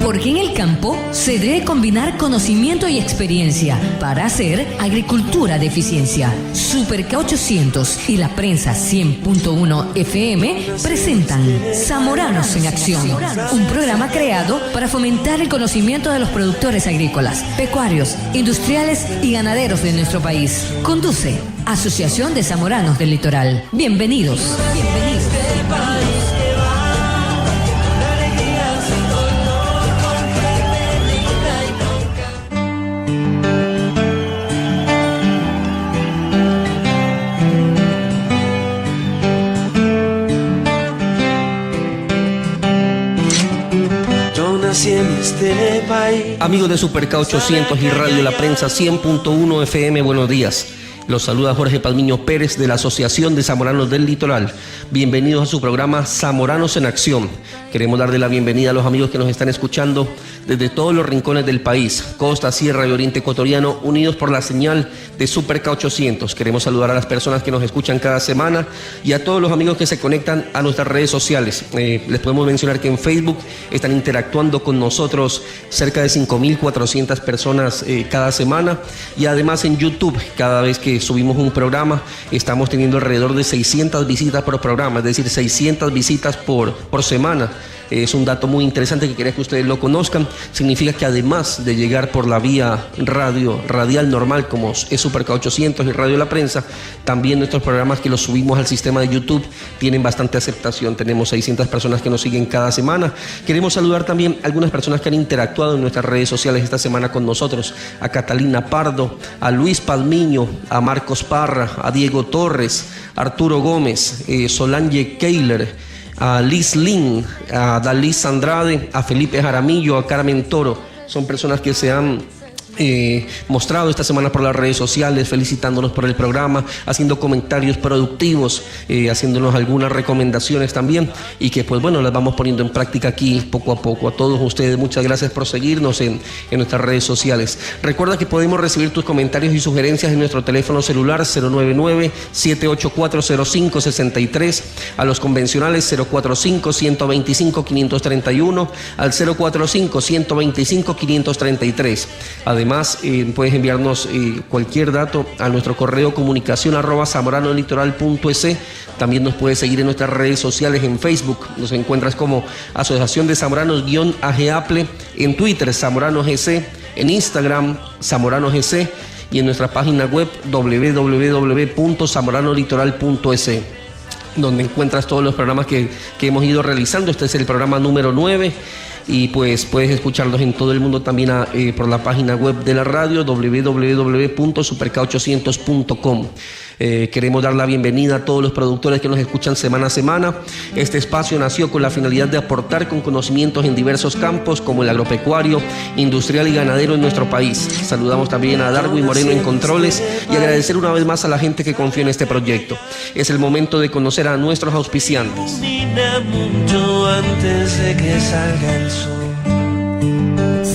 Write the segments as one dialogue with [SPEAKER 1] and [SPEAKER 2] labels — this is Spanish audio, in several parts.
[SPEAKER 1] Porque en el campo se debe combinar conocimiento y experiencia para hacer agricultura de eficiencia. Super K800 y la prensa 100.1 FM presentan Zamoranos en Acción, un programa creado para fomentar el conocimiento de los productores agrícolas, pecuarios, industriales y ganaderos de nuestro país. Conduce Asociación de Zamoranos del Litoral. Bienvenidos. Bienvenidos.
[SPEAKER 2] Amigos de Super K800 y Radio La Prensa 100.1 FM, buenos días. Los saluda Jorge Palmiño Pérez de la Asociación de Zamoranos del Litoral. Bienvenidos a su programa Zamoranos en Acción. Queremos darle la bienvenida a los amigos que nos están escuchando desde todos los rincones del país, costa, sierra y oriente ecuatoriano, unidos por la señal de Super K800. Queremos saludar a las personas que nos escuchan cada semana y a todos los amigos que se conectan a nuestras redes sociales. Les podemos mencionar que en Facebook están interactuando con nosotros cerca de 5.400 personas cada semana, y además en YouTube, cada vez que subimos un programa, estamos teniendo alrededor de 600 visitas por programa, es decir, 600 visitas por semana. Es un dato muy interesante que quería que ustedes lo conozcan. Significa que además de llegar por la vía radial normal, como es Super K800 y Radio La Prensa, también nuestros programas que los subimos al sistema de YouTube tienen bastante aceptación. Tenemos 600 personas que nos siguen cada semana. Queremos saludar también a algunas personas que han interactuado en nuestras redes sociales esta semana con nosotros: a Catalina Pardo, a Luis Palmiño, a Marcos Parra, a Diego Torres, a Arturo Gómez, Solange Keiler, a Liz Lin, a Dalis Andrade, a Felipe Jaramillo, a Carmen Toro. Son personas que se han mostrado esta semana por las redes sociales, felicitándonos por el programa, haciendo comentarios productivos, haciéndonos algunas recomendaciones también, y que pues bueno, las vamos poniendo en práctica aquí poco a poco. A todos ustedes, muchas gracias por seguirnos en nuestras redes sociales. Recuerda que podemos recibir tus comentarios y sugerencias en nuestro teléfono celular 099-784-0563, a los convencionales 045-125-531, al 045-125-533. Además, puedes enviarnos cualquier dato a nuestro correo comunicación@zamoranolitoral.es. También nos puedes seguir en nuestras redes sociales. En Facebook nos encuentras como Asociación de Zamoranos-AGAPLE, en Twitter Zamorano GC, en Instagram Zamorano GC, y en nuestra página web www.zamoranolitoral.es, donde encuentras todos los programas que hemos ido realizando. Este es el programa número 9. Y pues puedes escucharlos en todo el mundo también por la página web de la radio, www.superk800.com. Queremos dar la bienvenida a todos los productores que nos escuchan semana a semana. Este espacio nació con la finalidad de aportar con conocimientos en diversos campos, como el agropecuario, industrial y ganadero en nuestro país. Saludamos también a Darwin Moreno en controles y agradecer una vez más a la gente que confía en este proyecto. Es el momento de conocer a nuestros auspiciantes.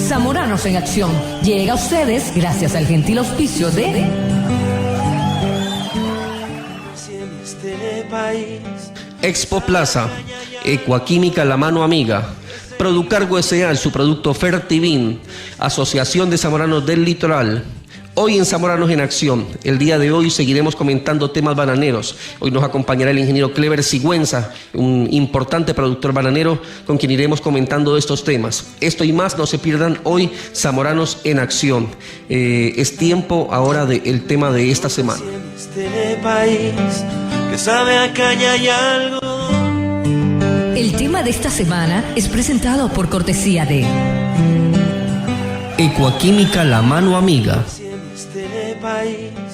[SPEAKER 1] Zamoranos en Acción llega a ustedes gracias al gentil auspicio de
[SPEAKER 2] Expo Plaza, Ecuaquímica La Mano Amiga, Producargo S.A., su producto Fertivin, Asociación de Zamoranos del Litoral. Hoy en Zamoranos en Acción, el día de hoy seguiremos comentando temas bananeros. Hoy nos acompañará el ingeniero Clever Sigüenza, un importante productor bananero, con quien iremos comentando estos temas. Esto y más, no se pierdan hoy Zamoranos en Acción. Es tiempo ahora del tema de esta semana.
[SPEAKER 1] El tema de esta semana es presentado por cortesía de
[SPEAKER 2] Ecuaquímica La Mano Amiga.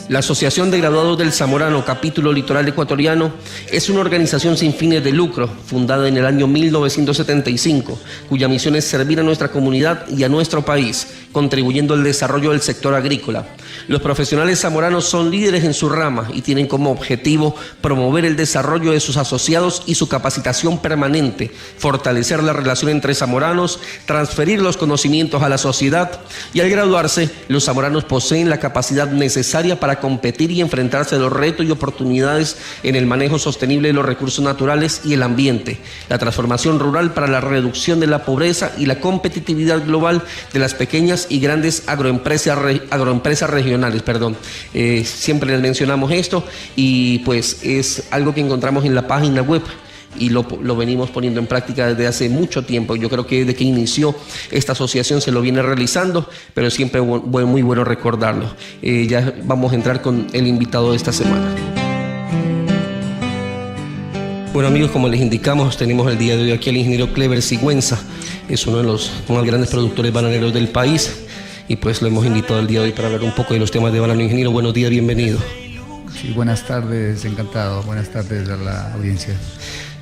[SPEAKER 2] La Asociación de Graduados del Zamorano, capítulo litoral ecuatoriano, es una organización sin fines de lucro, fundada en el año 1975, cuya misión es servir a nuestra comunidad y a nuestro país, contribuyendo al desarrollo del sector agrícola. Los profesionales zamoranos son líderes en su rama y tienen como objetivo promover el desarrollo de sus asociados y su capacitación permanente, fortalecer la relación entre zamoranos, transferir los conocimientos a la sociedad, y al graduarse, los zamoranos poseen la capacidad necesaria para competir y enfrentarse a los retos y oportunidades en el manejo sostenible de los recursos naturales y el ambiente, la transformación rural para la reducción de la pobreza y la competitividad global de las pequeñas y grandes agroempresas regionales. Siempre les mencionamos esto y pues es algo que encontramos en la página web y lo venimos poniendo en práctica desde hace mucho tiempo. Yo creo que desde que inició esta asociación se lo viene realizando, pero siempre muy bueno recordarlo. Ya vamos a entrar con el invitado de esta semana. Bueno, amigos, como les indicamos, tenemos el día de hoy aquí al ingeniero Clever Sigüenza. Es uno de los más grandes productores bananeros del país y pues lo hemos invitado el día de hoy para hablar un poco de los temas de banano. Ingeniero, buenos días, bienvenido.
[SPEAKER 3] Sí, buenas tardes, encantado. Buenas tardes a la audiencia.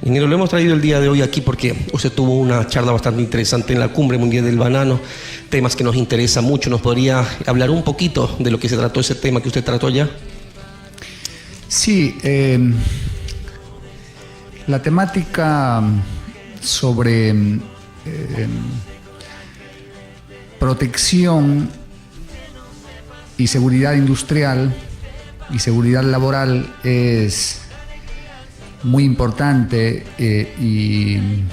[SPEAKER 2] Ingeniero, lo hemos traído el día de hoy aquí porque usted tuvo una charla bastante interesante en la Cumbre Mundial del Banano, temas que nos interesan mucho. ¿Nos podría hablar un poquito de lo que se trató ese tema que usted trató allá?
[SPEAKER 3] Sí, la temática sobre protección y seguridad industrial y seguridad laboral es muy importante en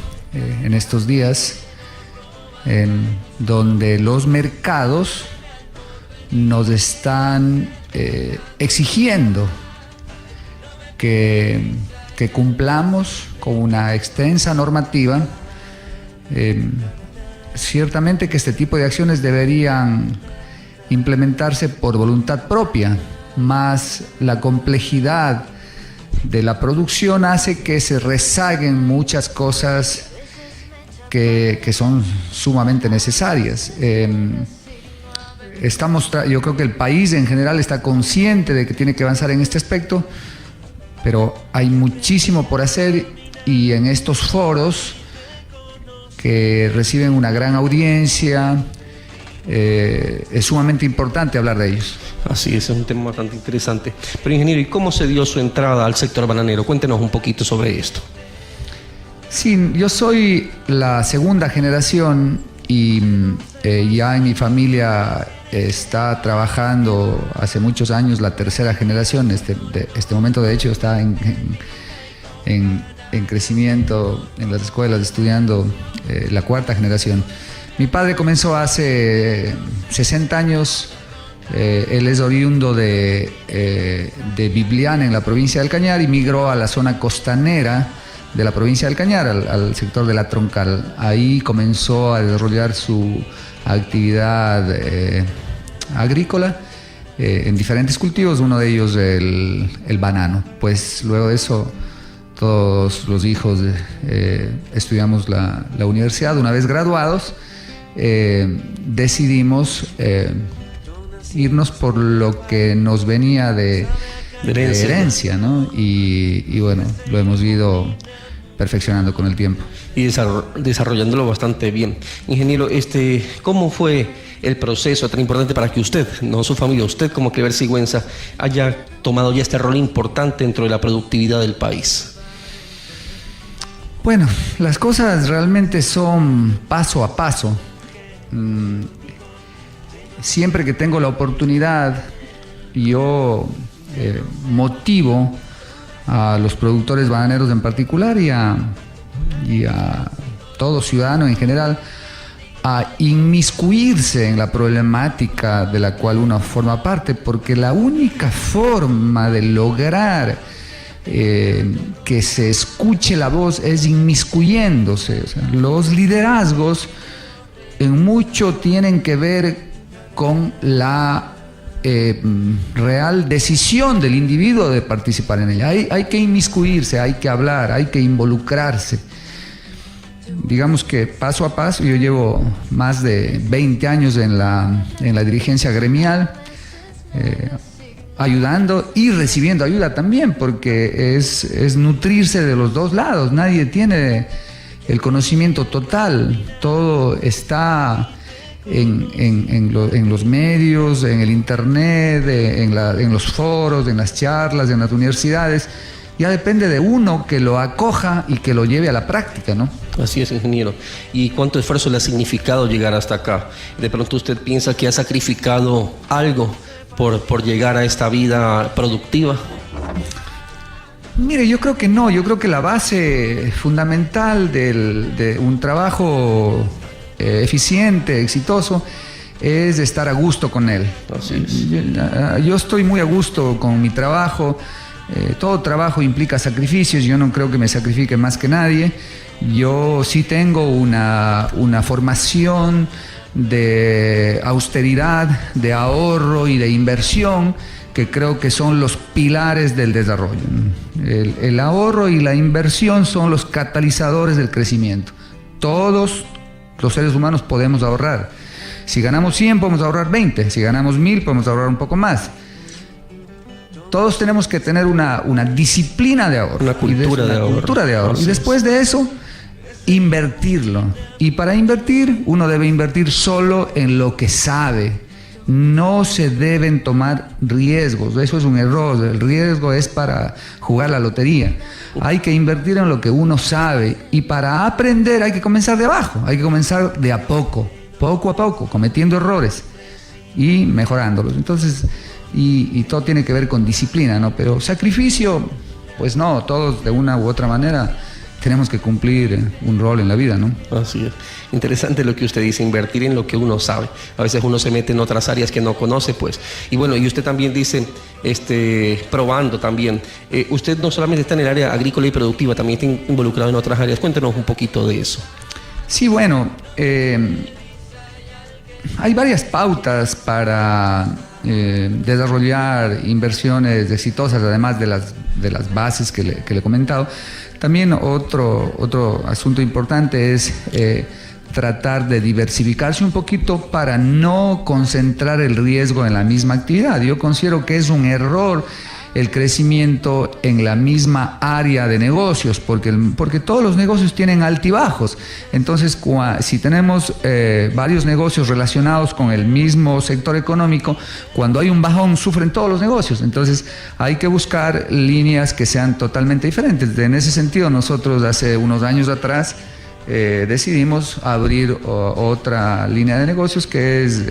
[SPEAKER 3] estos días en donde los mercados nos están exigiendo que cumplamos con una extensa normativa. Ciertamente que este tipo de acciones deberían implementarse por voluntad propia, más la complejidad de la producción hace que se rezaguen muchas cosas que son sumamente necesarias. Yo creo que el país en general está consciente de que tiene que avanzar en este aspecto, pero hay muchísimo por hacer y en estos foros que reciben una gran audiencia es sumamente importante hablar de ellos.
[SPEAKER 2] Así es un tema bastante interesante. Pero ingeniero, ¿y cómo se dio su entrada al sector bananero? Cuéntenos un poquito sobre esto.
[SPEAKER 3] Sí, yo soy la segunda generación y ya en mi familia está trabajando hace muchos años la tercera generación. Este momento de hecho está en crecimiento en las escuelas estudiando la cuarta generación. Mi padre comenzó hace 60 años. Él es oriundo de Biblián, en la provincia del Cañar, y migró a la zona costanera de la provincia del Cañar, al sector de la Troncal. Ahí comenzó a desarrollar su actividad agrícola en diferentes cultivos, uno de ellos el banano. Pues luego de eso todos los hijos estudiamos la universidad. Una vez graduados decidimos irnos por lo que nos venía de herencia, ¿no? Y bueno, lo hemos ido perfeccionando con el tiempo.
[SPEAKER 2] Y desarrollándolo bastante bien. Ingeniero, ¿cómo fue el proceso tan importante para que usted, no su familia, usted como Clever Sigüenza, haya tomado ya este rol importante dentro de la productividad del país?
[SPEAKER 3] Bueno, las cosas realmente son paso a paso. Siempre que tengo la oportunidad, yo motivo a los productores bananeros en particular y a todo ciudadano en general a inmiscuirse en la problemática de la cual uno forma parte, porque la única forma de lograr que se escuche la voz es inmiscuyéndose. O sea, los liderazgos en mucho tienen que ver con la real decisión del individuo de participar en ella. Hay que inmiscuirse, hay que hablar, hay que involucrarse. Digamos que paso a paso, yo llevo más de 20 años en la dirigencia gremial, ayudando y recibiendo ayuda también, porque es nutrirse de los dos lados. Nadie tiene el conocimiento total, todo está en los medios, en el internet, en los foros, en las charlas, en las universidades. Ya depende de uno que lo acoja y que lo lleve a la práctica, ¿no?
[SPEAKER 2] Así es, ingeniero. ¿Y cuánto esfuerzo le ha significado llegar hasta acá? De pronto usted piensa que ha sacrificado algo por llegar a esta vida productiva?
[SPEAKER 3] Mire, yo creo que no. Yo creo que la base fundamental de un trabajo eficiente, exitoso, es estar a gusto con él. Yo estoy muy a gusto con mi trabajo. Todo trabajo implica sacrificios. Yo no creo que me sacrifique más que nadie. Yo sí tengo una formación de austeridad, de ahorro y de inversión, que creo que son los pilares del desarrollo. El ahorro y la inversión son los catalizadores del crecimiento. Todos los seres humanos podemos ahorrar. Si ganamos 100, podemos ahorrar 20. Si ganamos 1000, podemos ahorrar un poco más. Todos tenemos que tener una disciplina de ahorro.
[SPEAKER 2] Una cultura de ahorro.
[SPEAKER 3] Y después de eso, invertirlo. Y para invertir, uno debe invertir solo en lo que sabe. No se deben tomar riesgos. Eso es un error. El riesgo es para jugar la lotería. Hay que invertir en lo que uno sabe. Y para aprender hay que comenzar de abajo. Hay que comenzar de a poco a poco, cometiendo errores y mejorándolos. Entonces, y todo tiene que ver con disciplina, ¿no? Pero sacrificio, pues no, todos de una u otra manera tenemos que cumplir un rol en la vida, ¿no?
[SPEAKER 2] Así es. Interesante lo que usted dice, invertir en lo que uno sabe. A veces uno se mete en otras áreas que no conoce, pues. Y bueno, y usted también dice, probando también. Usted no solamente está en el área agrícola y productiva, también está involucrado en otras áreas. Cuéntenos un poquito de eso.
[SPEAKER 3] Sí, bueno, hay varias pautas para desarrollar inversiones exitosas, además de las bases que le he comentado. También otro asunto importante es tratar de diversificarse un poquito para no concentrar el riesgo en la misma actividad. Yo considero que es un error el crecimiento en la misma área de negocios, porque todos los negocios tienen altibajos. Entonces, si tenemos varios negocios relacionados con el mismo sector económico, cuando hay un bajón sufren todos los negocios. Entonces, hay que buscar líneas que sean totalmente diferentes. En ese sentido, nosotros hace unos años atrás decidimos abrir otra línea de negocios que es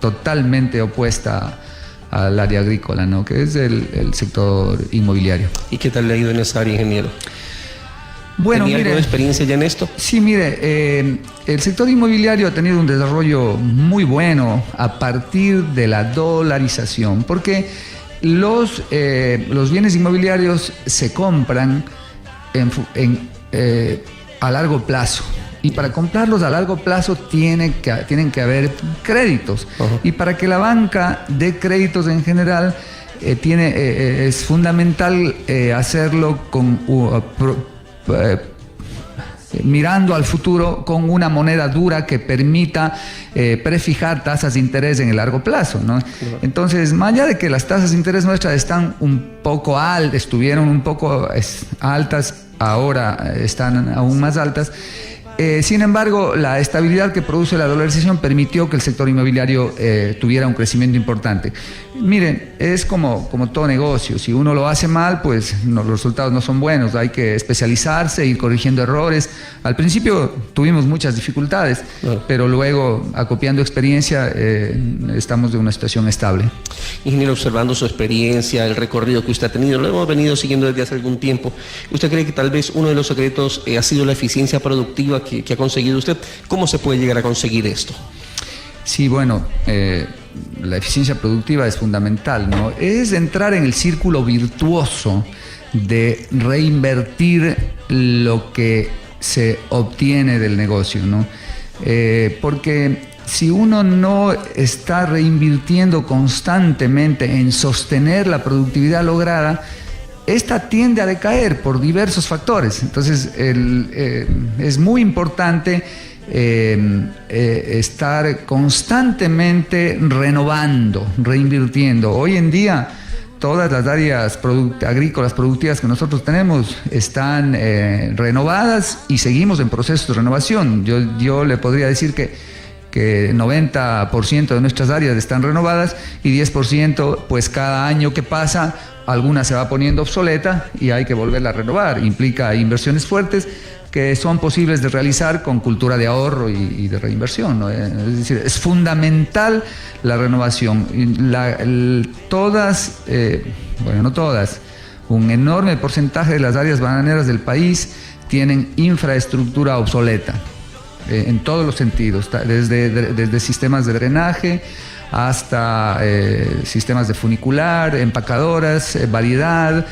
[SPEAKER 3] totalmente opuesta al área agrícola, ¿no? Que es el sector inmobiliario.
[SPEAKER 2] ¿Y qué tal le ha ido en esa área, ingeniero?
[SPEAKER 3] Bueno,
[SPEAKER 2] ¿Tenía alguna experiencia ya en esto?
[SPEAKER 3] Sí, mire, el sector inmobiliario ha tenido un desarrollo muy bueno a partir de la dolarización, porque los bienes inmobiliarios se compran a largo plazo. Y para comprarlos a largo plazo tienen que haber créditos. Uh-huh. Y para que la banca dé créditos en general, es fundamental hacerlo mirando al futuro con una moneda dura que permita prefijar tasas de interés en el largo plazo, ¿no? Uh-huh. Entonces, más allá de que las tasas de interés nuestras estuvieron un poco altas, ahora están aún más altas. Sin embargo, la estabilidad que produce la dolarización permitió que el sector inmobiliario tuviera un crecimiento importante. Miren, es como todo negocio. Si uno lo hace mal, pues los resultados no son buenos. Hay que especializarse, ir corrigiendo errores. Al principio tuvimos muchas dificultades, pero luego, acopiando experiencia, estamos en una situación estable.
[SPEAKER 2] Ingeniero, observando su experiencia, el recorrido que usted ha tenido, lo hemos venido siguiendo desde hace algún tiempo. ¿Usted cree que tal vez uno de los secretos ha sido la eficiencia productiva que ha conseguido usted? ¿Cómo se puede llegar a conseguir esto?
[SPEAKER 3] Sí, bueno, la eficiencia productiva es fundamental, ¿no? Es entrar en el círculo virtuoso de reinvertir lo que se obtiene del negocio, ¿no? Porque si uno no está reinvirtiendo constantemente en sostener la productividad lograda, esta tiende a decaer por diversos factores. Entonces, es muy importante estar constantemente renovando, reinvirtiendo. Hoy en día, todas las áreas agrícolas productivas que nosotros tenemos están renovadas y seguimos en proceso de renovación. Yo le podría decir que 90% de nuestras áreas están renovadas y 10%, pues cada año que pasa, alguna se va poniendo obsoleta y hay que volverla a renovar. Implica inversiones fuertes que son posibles de realizar con cultura de ahorro y de reinversión, ¿no? Es decir, es fundamental la renovación. No todas, un enorme porcentaje de las áreas bananeras del país tienen infraestructura obsoleta, en todos los sentidos, desde sistemas de drenaje hasta sistemas de funicular, empacadoras, variedad,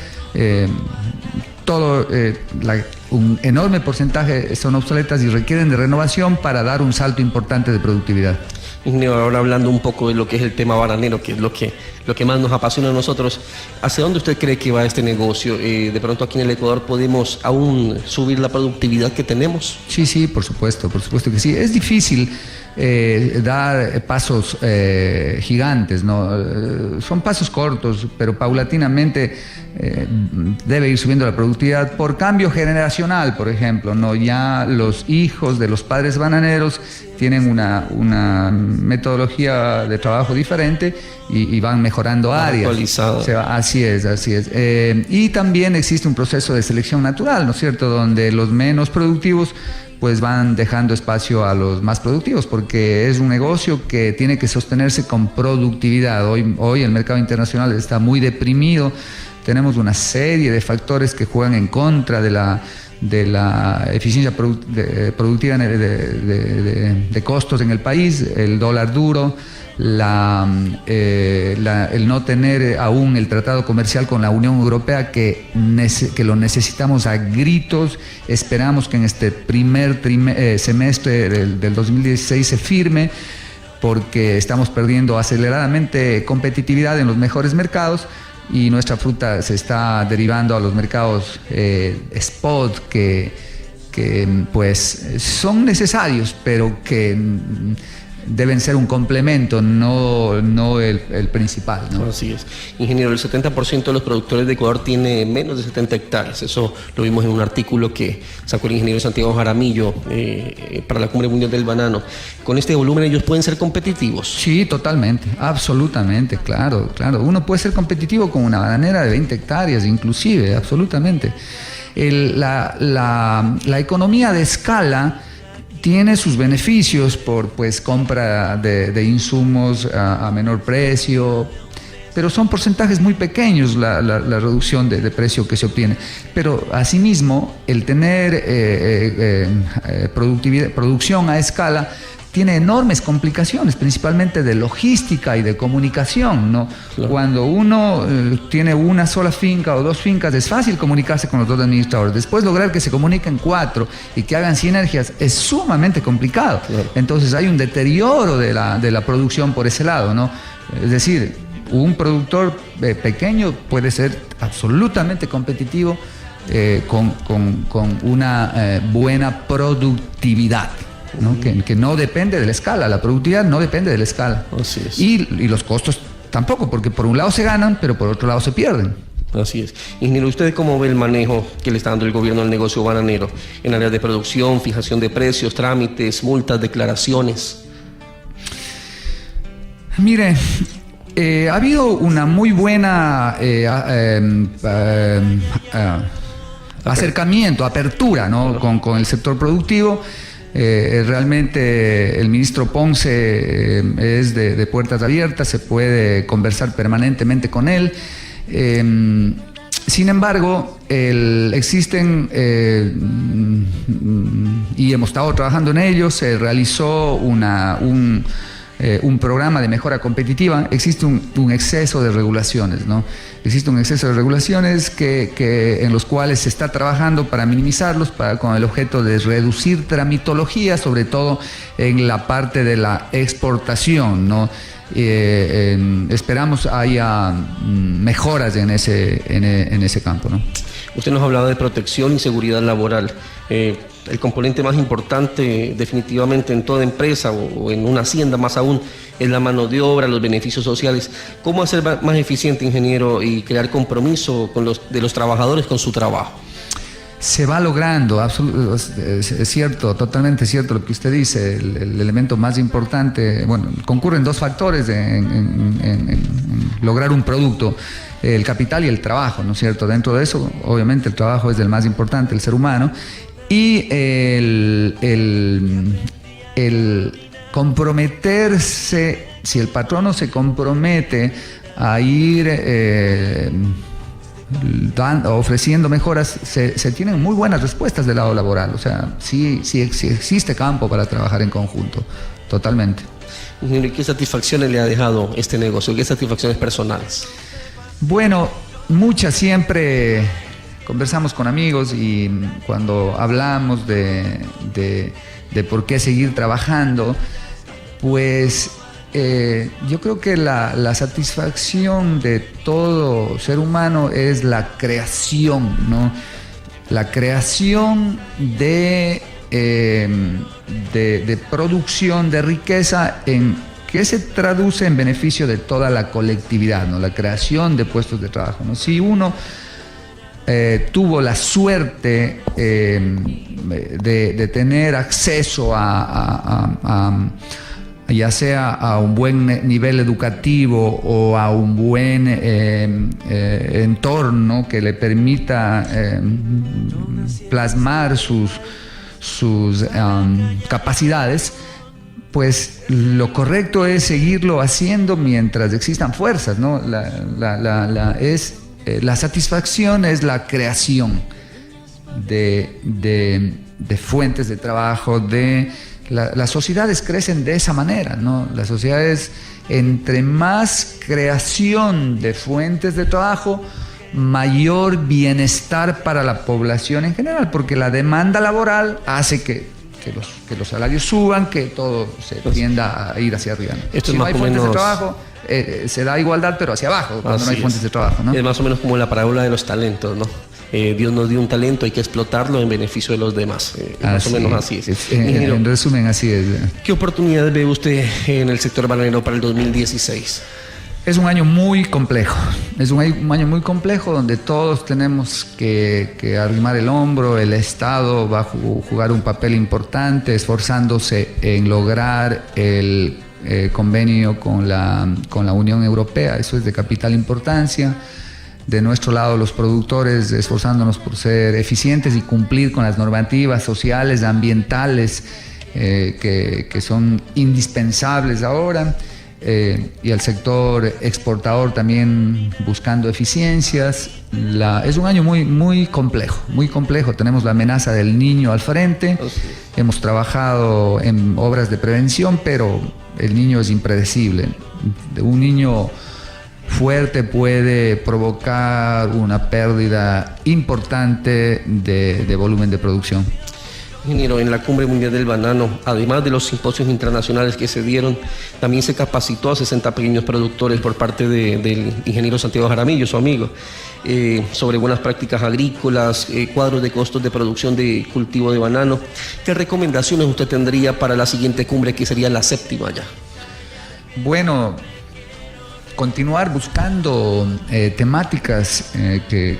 [SPEAKER 3] un enorme porcentaje son obsoletas y requieren de renovación para dar un salto importante de productividad.
[SPEAKER 2] Ingeniero, ahora hablando un poco de lo que es el tema bananero, que es lo que más nos apasiona a nosotros, ¿hacia dónde usted cree que va este negocio? De pronto aquí en el Ecuador podemos aún subir la productividad que tenemos.
[SPEAKER 3] Sí, por supuesto que sí. Es difícil dar pasos gigantes, ¿no? Son pasos cortos, pero paulatinamente debe ir subiendo la productividad por cambio generacional, por ejemplo, ¿no? Ya los hijos de los padres bananeros tienen una metodología de trabajo diferente y van mejorando áreas.
[SPEAKER 2] Actualizado.
[SPEAKER 3] O sea, así es. Y también existe un proceso de selección natural, ¿no es cierto?, donde los menos productivos pues van dejando espacio a los más productivos, porque es un negocio que tiene que sostenerse con productividad. Hoy el mercado internacional está muy deprimido, tenemos una serie de factores que juegan en contra de la eficiencia productiva de costos en el país, el dólar duro, el no tener aún el tratado comercial con la Unión Europea que lo necesitamos a gritos. Esperamos que en este primer semestre del 2016 se firme, porque estamos perdiendo aceleradamente competitividad en los mejores mercados y nuestra fruta se está derivando a los mercados spot que pues son necesarios, pero que deben ser un complemento, no el principal, ¿no?
[SPEAKER 2] Así es. Ingeniero, el 70% de los productores de Ecuador tiene menos de 70 hectáreas. Eso lo vimos en un artículo que sacó el ingeniero Santiago Jaramillo para la Cumbre Mundial del Banano. ¿Con este volumen ellos pueden ser competitivos?
[SPEAKER 3] Sí, totalmente, absolutamente, claro. Uno puede ser competitivo con una bananera de 20 hectáreas, inclusive, absolutamente. La economía de escala tiene sus beneficios por compra de insumos a menor precio, pero son porcentajes muy pequeños la reducción de precio que se obtiene. Pero asimismo, el tener producción a escala tiene enormes complicaciones, principalmente de logística y de comunicación, ¿no? Claro. Cuando uno tiene una sola finca o dos fincas, es fácil comunicarse con los dos administradores. Después lograr que se comuniquen 4 y que hagan sinergias es sumamente complicado. Claro. Entonces hay un deterioro de la producción por ese lado, ¿no? Es decir, un productor pequeño puede ser absolutamente competitivo con una buena productividad, ¿no? Que no depende de la escala. La productividad no depende de la escala.
[SPEAKER 2] Así es.
[SPEAKER 3] Y los costos tampoco, porque por un lado se ganan, pero por otro lado se pierden.
[SPEAKER 2] Así es. Ingeniero, ¿usted cómo ve el manejo que le está dando el gobierno al negocio bananero en áreas de producción, fijación de precios, trámites, multas, declaraciones?
[SPEAKER 3] Mire, ha habido una muy buena acercamiento, apertura, ¿no? con el sector productivo. Realmente el ministro Ponce es de puertas abiertas, se puede conversar permanentemente con él. Sin embargo, existen, y hemos estado trabajando en ello, se realizó un programa de mejora competitiva. Existe un exceso de regulaciones, ¿no? Existe un exceso de regulaciones en los cuales se está trabajando para minimizarlos, con el objeto de reducir tramitología, sobre todo en la parte de la exportación, ¿no? Esperamos haya mejoras en ese campo, ¿no?
[SPEAKER 2] Usted nos ha hablado de protección y seguridad laboral. El componente más importante definitivamente en toda empresa o en una hacienda más aún es la mano de obra, los beneficios sociales. ¿Cómo hacer más eficiente, ingeniero, y crear compromiso de los trabajadores con su trabajo?
[SPEAKER 3] Se va logrando, es cierto, totalmente cierto lo que usted dice. El elemento más importante, bueno, concurren dos factores en lograr un producto: el capital y el trabajo, ¿no es cierto? Dentro de eso, obviamente, el trabajo es el más importante, el ser humano. y el comprometerse, si el patrono se compromete a ir ofreciendo mejoras, se tienen muy buenas respuestas del lado laboral. O sea, sí existe campo para trabajar en conjunto, totalmente.
[SPEAKER 2] ¿Y qué satisfacciones le ha dejado este negocio? ¿Qué satisfacciones personales?
[SPEAKER 3] Bueno, muchas. Siempre conversamos con amigos y cuando hablamos de por qué seguir trabajando, pues yo creo que la satisfacción de todo ser humano es la creación, ¿no? La creación de producción, de riqueza, que se traduce en beneficio de toda la colectividad, ¿no? La creación de puestos de trabajo, ¿no? Si uno tuvo la suerte de tener acceso ya sea a un buen nivel educativo o a un buen entorno que le permita plasmar sus capacidades, pues lo correcto es seguirlo haciendo mientras existan fuerzas, ¿no? La satisfacción es la creación de fuentes de trabajo, las sociedades crecen de esa manera, ¿no? Las sociedades, entre más creación de fuentes de trabajo, mayor bienestar para la población en general, porque la demanda laboral hace que los salarios suban, que todo se tienda a ir hacia arriba, ¿no?
[SPEAKER 2] Esto
[SPEAKER 3] si
[SPEAKER 2] es
[SPEAKER 3] no
[SPEAKER 2] más
[SPEAKER 3] hay
[SPEAKER 2] o
[SPEAKER 3] fuentes
[SPEAKER 2] menos...
[SPEAKER 3] de trabajo, se da igualdad, pero hacia abajo, cuando no hay fuentes de trabajo, ¿no?
[SPEAKER 2] Es más o menos como la parábola de los talentos, ¿no? Dios nos dio un talento, hay que explotarlo en beneficio de los demás. Más o menos así es.
[SPEAKER 3] En resumen, así es.
[SPEAKER 2] ¿Qué oportunidades ve usted en el sector bananero para el 2016?
[SPEAKER 3] Es un año muy complejo. Es un año muy complejo donde todos tenemos que arrimar el hombro. El Estado va a jugar un papel importante, esforzándose en lograr el convenio con la Unión Europea. Eso es de capital importancia. De nuestro lado, los productores esforzándonos por ser eficientes y cumplir con las normativas sociales, ambientales, que son indispensables ahora. Y el sector exportador también buscando eficiencias. Es un año muy complejo. Tenemos la amenaza del Niño al frente. Hemos trabajado en obras de prevención, pero el niño es impredecible. Un niño fuerte puede provocar una pérdida importante de volumen de producción.
[SPEAKER 2] Ingeniero, en la Cumbre Mundial del Banano, además de los simposios internacionales que se dieron, también se capacitó a 60 pequeños productores por parte del ingeniero Santiago Jaramillo, su amigo, sobre buenas prácticas agrícolas, cuadros de costos de producción de cultivo de banano. ¿Qué recomendaciones usted tendría para la siguiente cumbre, que sería la 7ª ya?
[SPEAKER 3] Bueno, continuar buscando temáticas que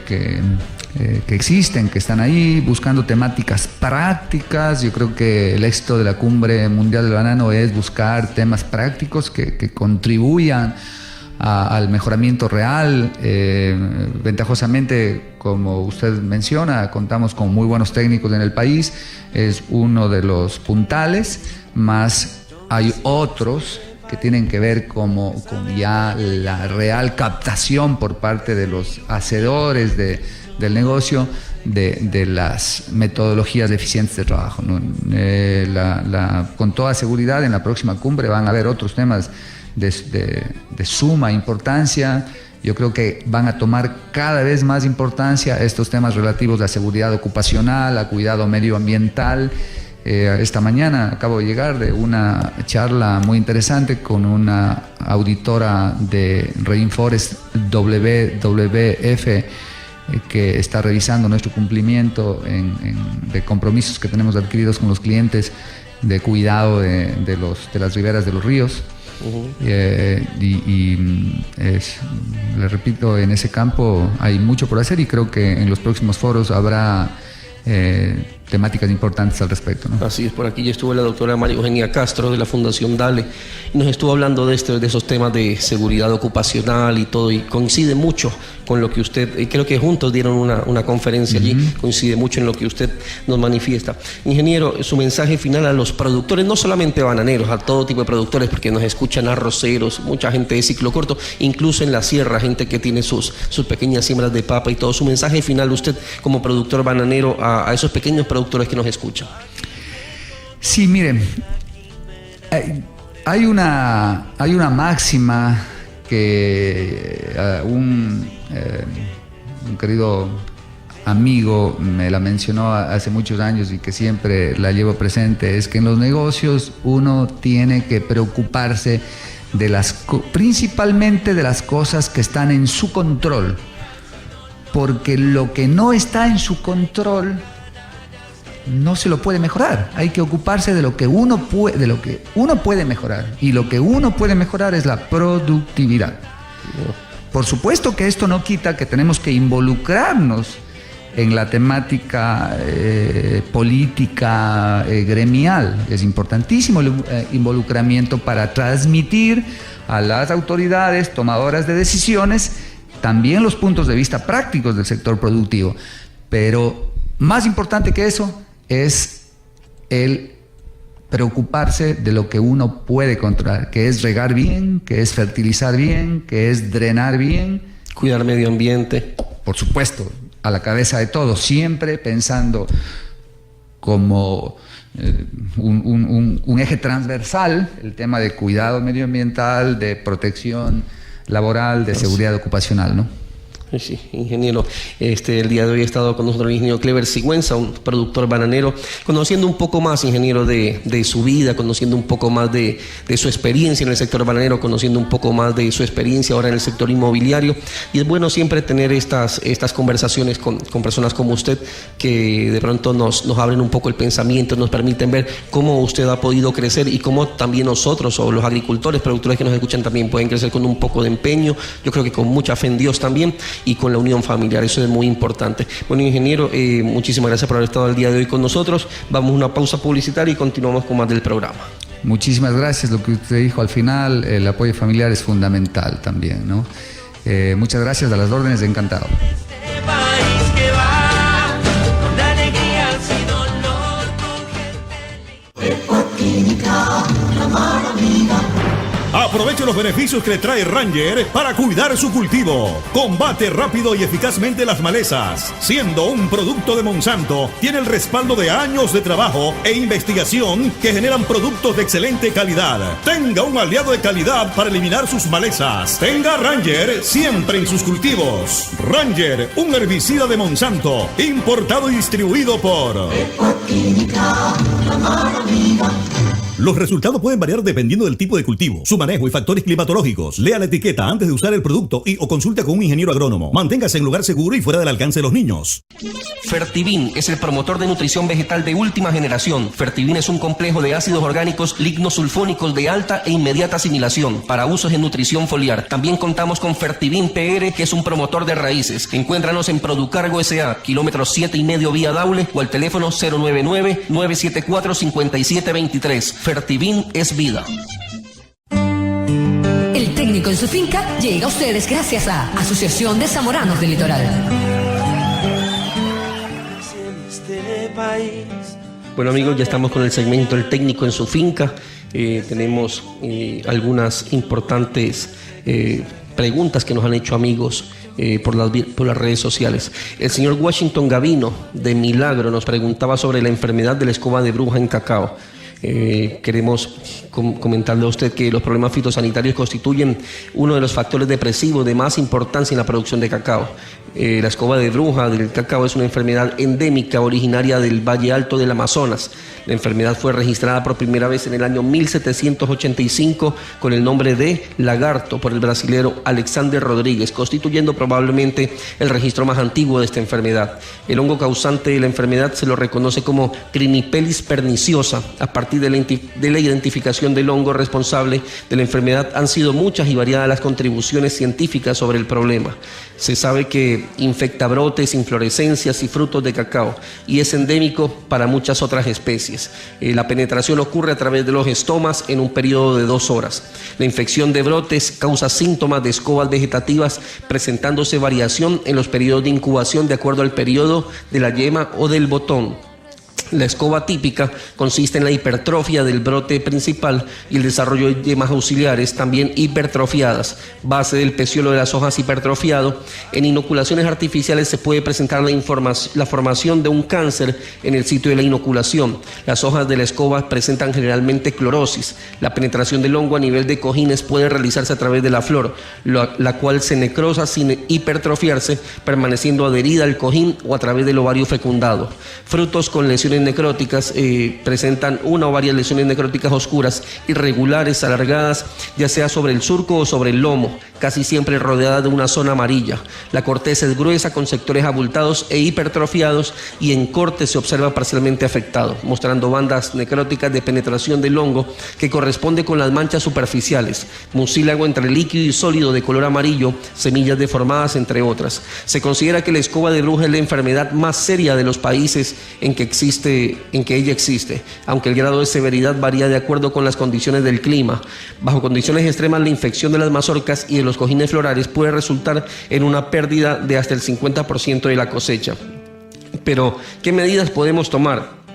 [SPEAKER 3] existen, que están ahí, buscando temáticas prácticas. Yo creo que el éxito de la Cumbre Mundial del Banano es buscar temas prácticos que contribuyan al mejoramiento real. Ventajosamente, como usted menciona, contamos con muy buenos técnicos en el país, es uno de los puntales, más hay otros que tienen que ver con ya la real captación por parte de los hacedores del negocio de las metodologías eficientes de trabajo, ¿no? Con toda seguridad en la próxima cumbre van a haber otros temas de suma importancia. Yo creo que van a tomar cada vez más importancia estos temas relativos a seguridad ocupacional, a cuidado medioambiental. Esta mañana acabo de llegar de una charla muy interesante con una auditora de Rainforest WWF que está revisando nuestro cumplimiento de compromisos que tenemos adquiridos con los clientes de cuidado de las riberas de los ríos. Le repito, en ese campo hay mucho por hacer y creo que en los próximos foros habrá temáticas importantes al respecto, ¿no?
[SPEAKER 2] Así es, por aquí ya estuvo la doctora María Eugenia Castro de la Fundación DALE y nos estuvo hablando de esos temas de seguridad ocupacional y todo, y coincide mucho con lo que usted, creo que juntos dieron una conferencia allí, coincide mucho en lo que usted nos manifiesta. Ingeniero, su mensaje final a los productores, no solamente bananeros, a todo tipo de productores, porque nos escuchan arroceros, mucha gente de ciclo corto, incluso en la sierra, gente que tiene sus pequeñas siembras de papa y todo. Su mensaje final usted como productor bananero a esos pequeños productores que nos escuchan.
[SPEAKER 3] Sí, miren, hay una máxima que un querido amigo me la mencionó hace muchos años y que siempre la llevo presente, es que en los negocios uno tiene que preocuparse principalmente de las cosas que están en su control, porque lo que no está en su control no se lo puede mejorar. Hay que ocuparse de lo que uno puede mejorar, y lo que uno puede mejorar es la productividad. Por supuesto que esto no quita que tenemos que involucrarnos en la temática política gremial. Es importantísimo el involucramiento para transmitir a las autoridades tomadoras de decisiones también los puntos de vista prácticos del sector productivo. Pero más importante que eso es el preocuparse de lo que uno puede controlar, que es regar bien, que es fertilizar bien, que es drenar bien.
[SPEAKER 2] Cuidar medio ambiente.
[SPEAKER 3] Por supuesto, a la cabeza de todo, siempre pensando como un eje transversal el tema de cuidado medioambiental, de protección laboral, de seguridad ocupacional, ¿no?
[SPEAKER 2] Sí, ingeniero, el día de hoy ha estado con nosotros el ingeniero Clever Sigüenza, un productor bananero, conociendo un poco más, ingeniero, de su vida, conociendo un poco más de su experiencia en el sector bananero, conociendo un poco más de su experiencia ahora en el sector inmobiliario. Y es bueno siempre tener estas conversaciones con personas como usted, que de pronto nos abren un poco el pensamiento, nos permiten ver cómo usted ha podido crecer y cómo también nosotros, o los agricultores, productores que nos escuchan, también pueden crecer con un poco de empeño, yo creo que con mucha fe en Dios también, y con la unión familiar. Eso es muy importante. Bueno, ingeniero, muchísimas gracias por haber estado el día de hoy con nosotros. Vamos a una pausa publicitaria y continuamos con más del programa.
[SPEAKER 3] Muchísimas gracias. Lo que usted dijo al final, el apoyo familiar es fundamental también, ¿no? Muchas gracias, a las órdenes, encantado.
[SPEAKER 4] Aproveche los beneficios que le trae Ranger para cuidar su cultivo. Combate rápido y eficazmente las malezas. Siendo un producto de Monsanto, tiene el respaldo de años de trabajo e investigación que generan productos de excelente calidad. Tenga un aliado de calidad para eliminar sus malezas. Tenga Ranger siempre en sus cultivos. Ranger, un herbicida de Monsanto, importado y distribuido por Ecoquímica, la mano amiga. Los resultados pueden variar dependiendo del tipo de cultivo, su manejo y factores climatológicos. Lea la etiqueta antes de usar el producto o consulte con un ingeniero agrónomo. Manténgase en lugar seguro y fuera del alcance de los niños.
[SPEAKER 2] Fertivin es el promotor de nutrición vegetal de última generación. Fertivin es un complejo de ácidos orgánicos lignosulfónicos de alta e inmediata asimilación para usos en nutrición foliar. También contamos con Fertivin PR, que es un promotor de raíces. Encuéntranos en Producargo S.A., kilómetro 7,5 vía Daule, o al teléfono 099-974-5723. Fertivin es vida.
[SPEAKER 1] El técnico en su finca llega a ustedes gracias a Asociación de Zamoranos del Litoral.
[SPEAKER 2] Bueno, amigos, ya estamos con el segmento El técnico en su finca. Tenemos algunas importantes preguntas que nos han hecho amigos por las redes sociales. El señor Washington Gavino de Milagro nos preguntaba sobre la enfermedad de la escoba de bruja en cacao. Queremos comentarle a usted que los problemas fitosanitarios constituyen uno de los factores depresivos de más importancia en la producción de cacao. La escoba de bruja del cacao es una enfermedad endémica originaria del Valle Alto del Amazonas. La enfermedad fue registrada por primera vez en el año 1785 con el nombre de lagarto por el brasilero Alexander Rodríguez, constituyendo probablemente el registro más antiguo de esta enfermedad. El hongo causante de la enfermedad se lo reconoce como Crinipelis perniciosa, a partir partir de la identificación del hongo responsable de la enfermedad han sido muchas y variadas las contribuciones científicas sobre el problema. Se sabe que infecta brotes, inflorescencias y frutos de cacao y es endémico para muchas otras especies. La penetración ocurre a través de los estomas en un periodo de 2 horas. La infección de brotes causa síntomas de escobas vegetativas, presentándose variación en los periodos de incubación de acuerdo al periodo de la yema o del botón. La escoba típica consiste en la hipertrofia del brote principal y el desarrollo de yemas auxiliares, también hipertrofiadas, base del peciolo de las hojas hipertrofiado. En inoculaciones artificiales se puede presentar la formación de un cáncer en el sitio de la inoculación. Las hojas de la escoba presentan generalmente clorosis. La penetración del hongo a nivel de cojines puede realizarse a través de la flor, la cual se necrosa sin hipertrofiarse, permaneciendo adherida al cojín o a través del ovario fecundado. Frutos con lesiones necróticas presentan una o varias lesiones necróticas oscuras, irregulares, alargadas, ya sea sobre el surco o sobre el lomo, casi siempre rodeada de una zona amarilla. La corteza es gruesa con sectores abultados e hipertrofiados y en corte se observa parcialmente afectado, mostrando bandas necróticas de penetración del hongo que corresponde con las manchas superficiales, mucílago entre líquido y sólido de color amarillo, semillas deformadas, entre otras. Se considera que la escoba de bruja es la enfermedad más seria de los países en que ella existe, aunque el grado de severidad varía de acuerdo con las condiciones del clima. Bajo condiciones extremas, la infección de las mazorcas y de los cojines florales puede resultar en una pérdida de hasta el 50% de la cosecha. Pero, ¿qué medidas podemos tomar?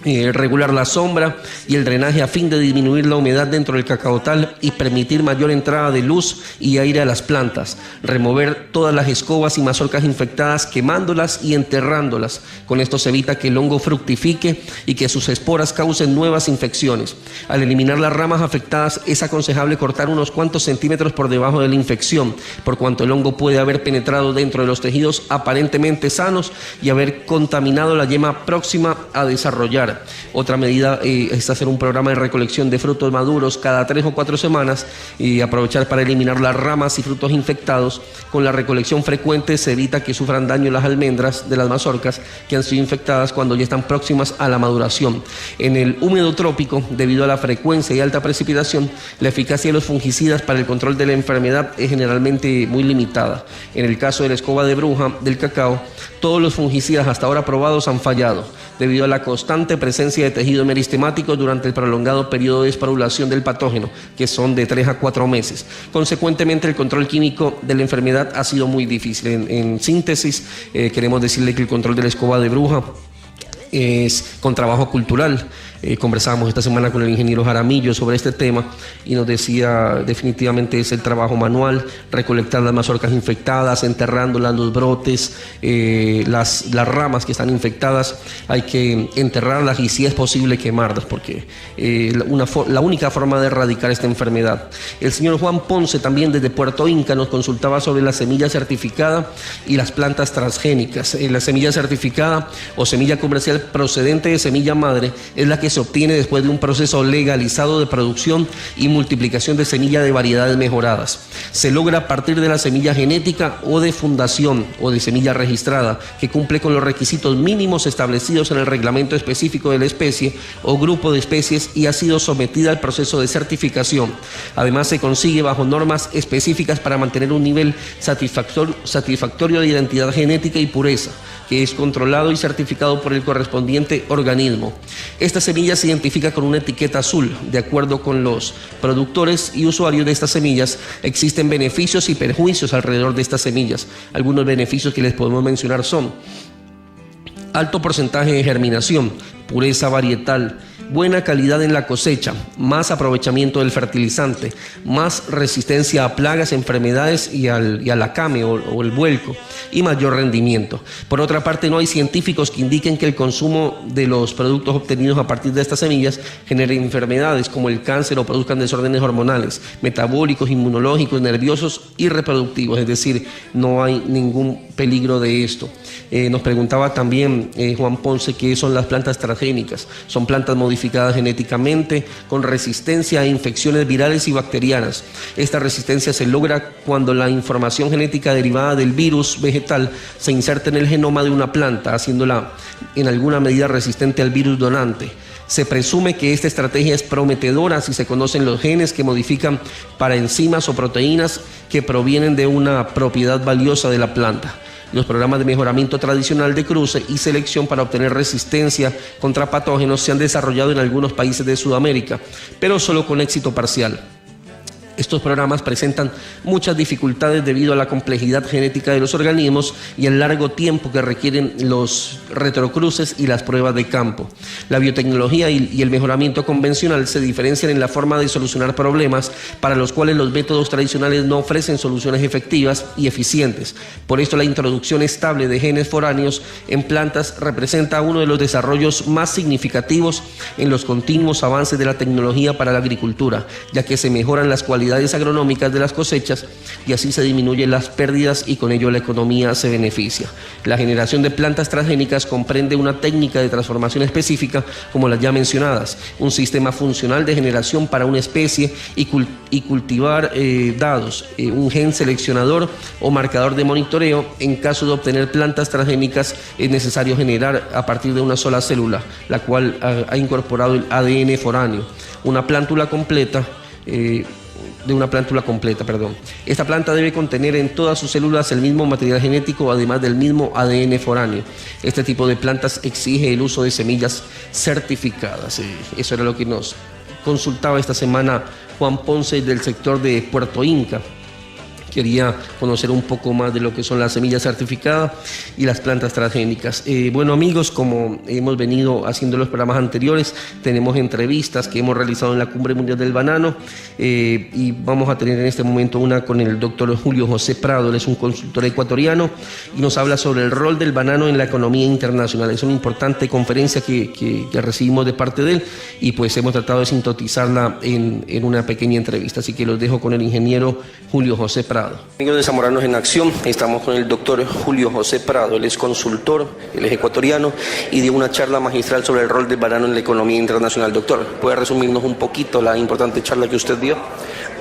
[SPEAKER 2] Regular la sombra y el drenaje a fin de disminuir la humedad dentro del cacaotal y permitir mayor entrada de luz y aire a las plantas. Remover todas las escobas y mazorcas infectadas, quemándolas y enterrándolas. Con esto se evita que el hongo fructifique y que sus esporas causen nuevas infecciones. Al eliminar las ramas afectadas, es aconsejable cortar unos cuantos centímetros por debajo de la infección, por cuanto el hongo puede haber penetrado dentro de los tejidos aparentemente sanos y haber contaminado la yema próxima a desarrollar. Otra medida es hacer un programa de recolección de frutos maduros cada 3 o 4 semanas y aprovechar para eliminar las ramas y frutos infectados. Con la recolección frecuente se evita que sufran daño las almendras de las mazorcas que han sido infectadas cuando ya están próximas a la maduración. En el húmedo trópico, debido a la frecuencia y alta precipitación, la eficacia de los fungicidas para el control de la enfermedad es generalmente muy limitada. En el caso de la escoba de bruja del cacao, todos los fungicidas hasta ahora probados han fallado, debido a la constante presencia de tejido meristemático durante el prolongado periodo de esporulación del patógeno, que son de 3 a 4 meses. Consecuentemente, el control químico de la enfermedad ha sido muy difícil. En síntesis, queremos decirle que el control de la escoba de bruja es con trabajo cultural. Conversábamos esta semana con el ingeniero Jaramillo sobre este tema y nos decía definitivamente es el trabajo manual, recolectar las mazorcas infectadas, enterrándolas, los brotes, las ramas que están infectadas, hay que enterrarlas y si es posible quemarlas porque la única forma de erradicar esta enfermedad. El señor Juan Ponce también desde Puerto Inca nos consultaba sobre la semilla certificada y las plantas transgénicas. La semilla certificada o semilla comercial procedente de semilla madre es la que se obtiene después de un proceso legalizado de producción y multiplicación de semilla de variedades mejoradas. Se logra a partir de la semilla genética o de fundación o de semilla registrada que cumple con los requisitos mínimos establecidos en el reglamento específico de la especie o grupo de especies y ha sido sometida al proceso de certificación. Además, se consigue bajo normas específicas para mantener un nivel satisfactorio de identidad genética y pureza, que es controlado y certificado por el correspondiente organismo. Esta semilla se identifica con una etiqueta azul. De acuerdo con los productores y usuarios de estas semillas, existen beneficios y perjuicios alrededor de estas semillas. Algunos beneficios que les podemos mencionar son alto porcentaje de germinación, pureza varietal, buena calidad en la cosecha, más aprovechamiento del fertilizante, más resistencia a plagas, enfermedades y al acame o el vuelco, y mayor rendimiento. Por otra parte, no hay científicos que indiquen que el consumo de los productos obtenidos a partir de estas semillas genere enfermedades como el cáncer o produzcan desórdenes hormonales, metabólicos, inmunológicos, nerviosos y reproductivos, es decir, no hay ningún peligro de esto. Nos preguntaba también Juan Ponce qué son las plantas transgénicas. Son plantas modificadas genéticamente con resistencia a infecciones virales y bacterianas. Esta resistencia se logra cuando la información genética derivada del virus vegetal se inserta en el genoma de una planta, haciéndola en alguna medida resistente al virus donante. Se presume que esta estrategia es prometedora si se conocen los genes que modifican para enzimas o proteínas que provienen de una propiedad valiosa de la planta. Los programas de mejoramiento tradicional de cruce y selección para obtener resistencia contra patógenos se han desarrollado en algunos países de Sudamérica, pero solo con éxito parcial. Estos programas presentan muchas dificultades debido a la complejidad genética de los organismos y el largo tiempo que requieren los retrocruces y las pruebas de campo. La biotecnología y el mejoramiento convencional se diferencian en la forma de solucionar problemas para los cuales los métodos tradicionales no ofrecen soluciones efectivas y eficientes. Por esto, la introducción estable de genes foráneos en plantas representa uno de los desarrollos más significativos en los continuos avances de la tecnología para la agricultura, ya que se mejoran las cualidades agronómicas de las cosechas y así se disminuyen las pérdidas y con ello la economía se beneficia. La generación de plantas transgénicas comprende una técnica de transformación específica como las ya mencionadas, un sistema funcional de generación para una especie y cultivar dados, un gen seleccionador o marcador de monitoreo. En caso de obtener plantas transgénicas es necesario generar a partir de una sola célula, la cual ha incorporado el ADN foráneo, una plántula completa. Esta planta debe contener en todas sus células el mismo material genético, además del mismo ADN foráneo. Este tipo de plantas exige el uso de semillas certificadas. Eso era lo que nos consultaba esta semana Juan Ponce del sector de Puerto Inca. Quería conocer un poco más de lo que son las semillas certificadas y las plantas transgénicas. Bueno, amigos, como hemos venido haciendo en los programas anteriores, tenemos entrevistas que hemos realizado en la Cumbre Mundial del Banano y vamos a tener en este momento una con el doctor Julio José Prado. Él es un consultor ecuatoriano y nos habla sobre el rol del banano en la economía internacional. Es una importante conferencia que recibimos de parte de él y pues hemos tratado de sintetizarla en una pequeña entrevista. Así que los dejo con el ingeniero Julio José Prado. Amigos de Zamoranos en Acción, estamos con el doctor Julio José Prado. Él es consultor, él es ecuatoriano y dio una charla magistral sobre el rol del banano en la economía internacional. Doctor, ¿puede resumirnos un poquito la importante charla que usted dio?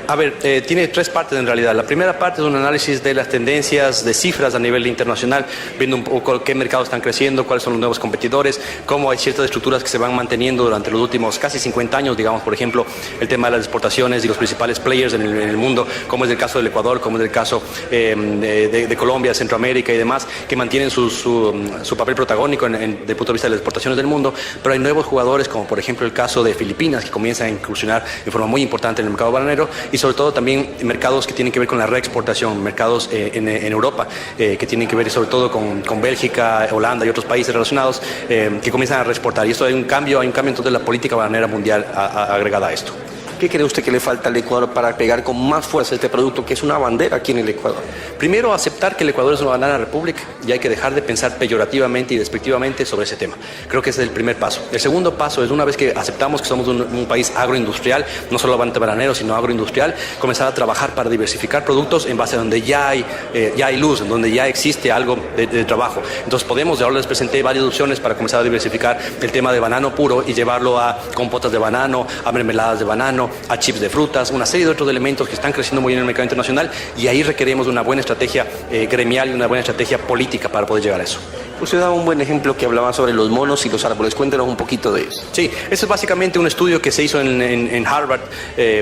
[SPEAKER 5] A ver, tiene tres partes en realidad. La primera parte es un análisis de las tendencias de cifras a nivel internacional, viendo un poco qué mercados están creciendo, cuáles son los nuevos competidores, cómo hay ciertas estructuras que se van manteniendo durante los últimos casi 50 años, digamos, por ejemplo, el tema de las exportaciones y los principales players en el mundo, como es el caso del Ecuador, como es el caso de Colombia, Centroamérica y demás, que mantienen su papel protagónico desde el punto de vista de las exportaciones del mundo, pero hay nuevos jugadores, como por ejemplo el caso de Filipinas, que comienzan a incursionar de forma muy importante en el mercado bananero, y sobre todo también mercados que tienen que ver con la reexportación, mercados en Europa, que tienen que ver sobre todo con Bélgica, Holanda y otros países relacionados, que comienzan a reexportar. Y esto hay un cambio entonces de la política bananera mundial agregada a esto.
[SPEAKER 2] ¿Qué cree usted que le falta al Ecuador para pegar con más fuerza este producto que es una bandera aquí en el Ecuador?
[SPEAKER 5] Primero, aceptar que el Ecuador es una banana república y hay que dejar de pensar peyorativamente y despectivamente sobre ese tema. Creo que ese es el primer paso. El segundo paso es, una vez que aceptamos que somos un país agroindustrial, no solo bananero, sino agroindustrial, comenzar a trabajar para diversificar productos en base a donde ya hay luz, en donde ya existe algo de trabajo. Entonces podemos, ahora les presenté varias opciones para comenzar a diversificar el tema de banano puro y llevarlo a compotas de banano, a mermeladas de banano, a chips de frutas, una serie de otros elementos que están creciendo muy bien en el mercado internacional, y ahí requerimos una buena estrategia gremial y una buena estrategia política para poder llegar a eso.
[SPEAKER 2] Usted daba un buen ejemplo que hablaba sobre los monos y los árboles. Cuéntenos un poquito de eso.
[SPEAKER 5] Sí, eso es básicamente un estudio que se hizo en Harvard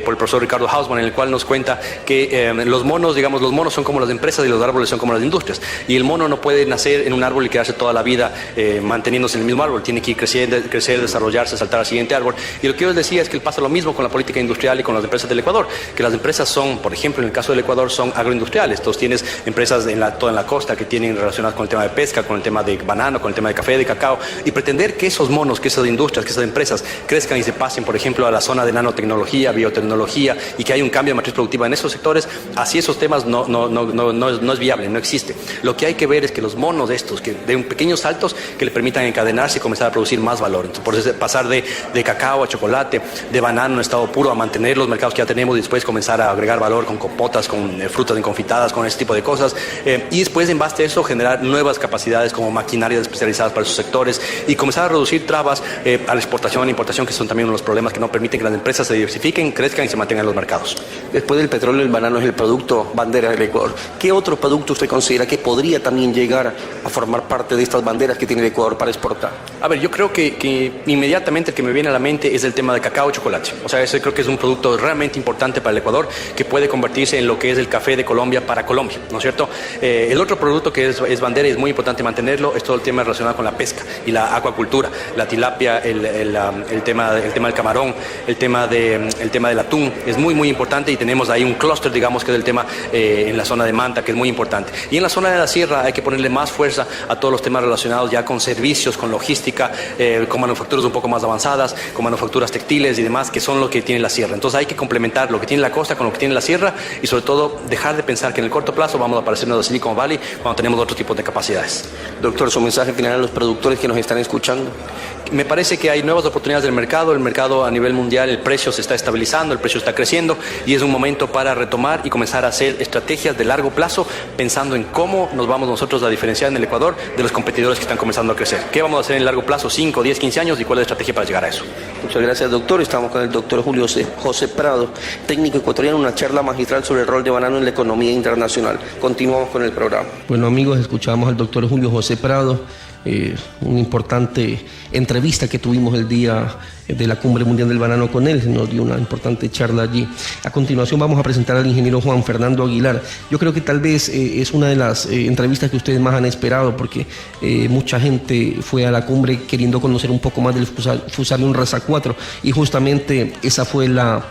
[SPEAKER 5] por el profesor Ricardo Hausmann, en el cual nos cuenta que los monos son como las empresas y los árboles son como las industrias. Y el mono no puede nacer en un árbol y quedarse toda la vida manteniéndose en el mismo árbol. Tiene que ir crecer, desarrollarse, saltar al siguiente árbol. Y lo que yo les decía es que pasa lo mismo con la política industrial y con las empresas del Ecuador, que las empresas son, por ejemplo, en el caso del Ecuador, son agroindustriales. Entonces tienes empresas toda en la costa que tienen relacionadas con el tema de pesca, con el tema de banano, con el tema de café, de cacao, y pretender que esos monos, que esas industrias, que esas empresas crezcan y se pasen, por ejemplo, a la zona de nanotecnología, biotecnología, y que haya un cambio de matriz productiva en esos sectores, así esos temas no es viable, no existe. Lo que hay que ver es que los monos estos, que den pequeños saltos que le permitan encadenarse y comenzar a producir más valor. Entonces, por eso pasar de cacao a chocolate, de banano en estado puro, a mantener los mercados que ya tenemos y después comenzar a agregar valor con compotas, con frutas enconfitadas, con ese tipo de cosas, y después en base a eso generar nuevas capacidades como maquinarias especializadas para esos sectores y comenzar a reducir trabas a la exportación, a la importación, que son también uno de los problemas que no permiten que las empresas se diversifiquen, crezcan y se mantengan en los mercados.
[SPEAKER 2] Después del petróleo, el banano es el producto bandera del Ecuador. ¿Qué otro producto usted considera que podría también llegar a formar parte de estas banderas que tiene el Ecuador para exportar?
[SPEAKER 5] A ver, yo creo que inmediatamente el que me viene a la mente es el tema de cacao y chocolate. O sea, ese creo que es un producto realmente importante para el Ecuador, que puede convertirse en lo que es el café de Colombia para Colombia, ¿no es cierto? El otro producto que es bandera y es muy importante mantenerlo es todo el tema relacionado con la pesca y la acuacultura, la tilapia, el tema del camarón, el tema del atún, es muy muy importante, y tenemos ahí un clúster, digamos, que es el tema en la zona de Manta, que es muy importante. Y en la zona de la sierra hay que ponerle más fuerza a todos los temas relacionados ya con servicios, con logística, con manufacturas un poco más avanzadas, con manufacturas textiles y demás, que son lo que tiene la sierra. Entonces hay que complementar lo que tiene la costa con lo que tiene la sierra, y sobre todo dejar de pensar que en el corto plazo vamos a parecernos a Silicon Valley cuando tenemos otro tipo de capacidades.
[SPEAKER 2] Doctor, su mensaje final a los productores que nos están escuchando.
[SPEAKER 5] Me parece que hay nuevas oportunidades del mercado. El mercado a nivel mundial, el precio se está estabilizando, el precio está creciendo, y es un momento para retomar y comenzar a hacer estrategias de largo plazo, pensando en cómo nos vamos nosotros a diferenciar en el Ecuador de los competidores que están comenzando a crecer. ¿Qué vamos a hacer en el largo plazo, 5, 10, 15 años, y cuál es la estrategia para llegar a eso?
[SPEAKER 2] Muchas gracias, doctor. Estamos con el doctor Julio José Prado, técnico ecuatoriano, una charla magistral sobre el rol de banano en la economía internacional. Continuamos con el programa. Bueno, amigos, escuchamos al doctor Julio José Prado, una importante entrevista que tuvimos el día de la Cumbre Mundial del Banano con él, nos dio una importante charla allí. A continuación vamos a presentar al ingeniero Juan Fernando Aguilar. Yo creo que tal vez es una de las entrevistas que ustedes más han esperado, porque mucha gente fue a la cumbre queriendo conocer un poco más del Fusarium Raza 4, y justamente esa fue la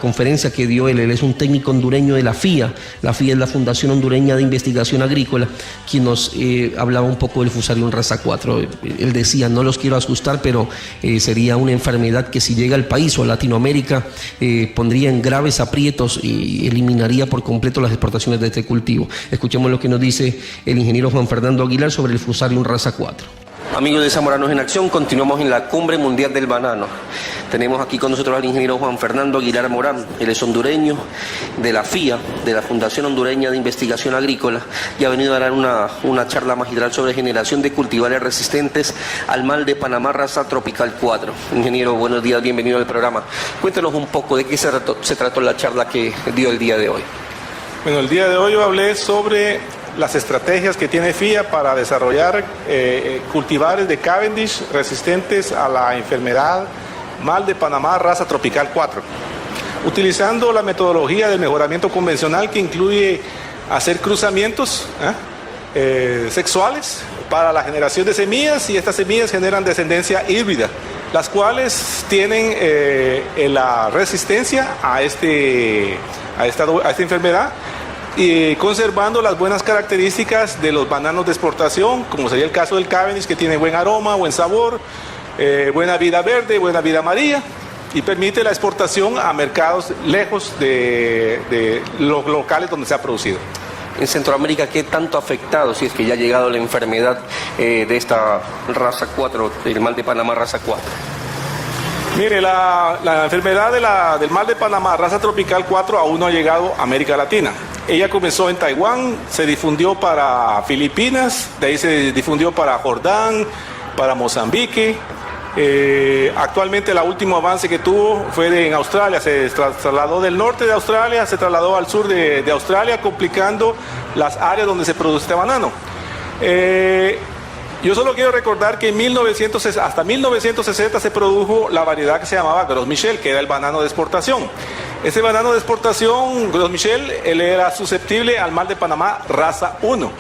[SPEAKER 2] conferencia que dio él. Él es un técnico hondureño de la FIA. La FIA es la Fundación Hondureña de Investigación Agrícola, quien nos hablaba un poco del Fusarium Raza 4. Él decía, no los quiero asustar, pero sería una enfermedad que, si llega al país o a Latinoamérica, pondría en graves aprietos y eliminaría por completo las exportaciones de este cultivo. Escuchemos lo que nos dice el ingeniero Juan Fernando Aguilar sobre el Fusarium Raza 4. Amigos de Zamoranos en Acción, continuamos en la Cumbre Mundial del Banano. Tenemos aquí con nosotros al ingeniero Juan Fernando Aguilar Morán. Él es hondureño de la FIA, de la Fundación Hondureña de Investigación Agrícola, y ha venido a dar una charla magistral sobre generación de cultivares resistentes al mal de Panamá Raza Tropical 4. Ingeniero, buenos días, bienvenido al programa. Cuéntenos un poco de qué se trató la charla que dio el día de hoy.
[SPEAKER 6] Bueno, el día de hoy yo hablé sobre las estrategias que tiene FIA para desarrollar cultivares de Cavendish resistentes a la enfermedad mal de Panamá Raza Tropical 4, utilizando la metodología del mejoramiento convencional, que incluye hacer cruzamientos sexuales para la generación de semillas, y estas semillas generan descendencia híbrida, las cuales tienen la resistencia a esta enfermedad, y conservando las buenas características de los bananos de exportación, como sería el caso del Cavendish, que tiene buen aroma, buen sabor, buena vida verde, buena vida amarilla, y permite la exportación a mercados lejos de los locales donde se ha producido.
[SPEAKER 2] En Centroamérica, ¿qué tanto ha afectado, si es que ya ha llegado la enfermedad de esta raza 4, del mal de Panamá Raza 4?
[SPEAKER 6] Mire, la enfermedad del mal de Panamá Raza Tropical 4 aún no ha llegado a América Latina. Ella comenzó en Taiwán, se difundió para Filipinas, de ahí se difundió para Jordán, para Mozambique. Actualmente el último avance que tuvo fue en Australia. Se trasladó del norte de Australia, se trasladó al sur de Australia, complicando las áreas donde se produce este banano. Yo solo quiero recordar que hasta 1960 se produjo la variedad que se llamaba Gros Michel, que era el banano de exportación. Ese banano de exportación, Gros Michel, él era susceptible al mal de Panamá Raza 1.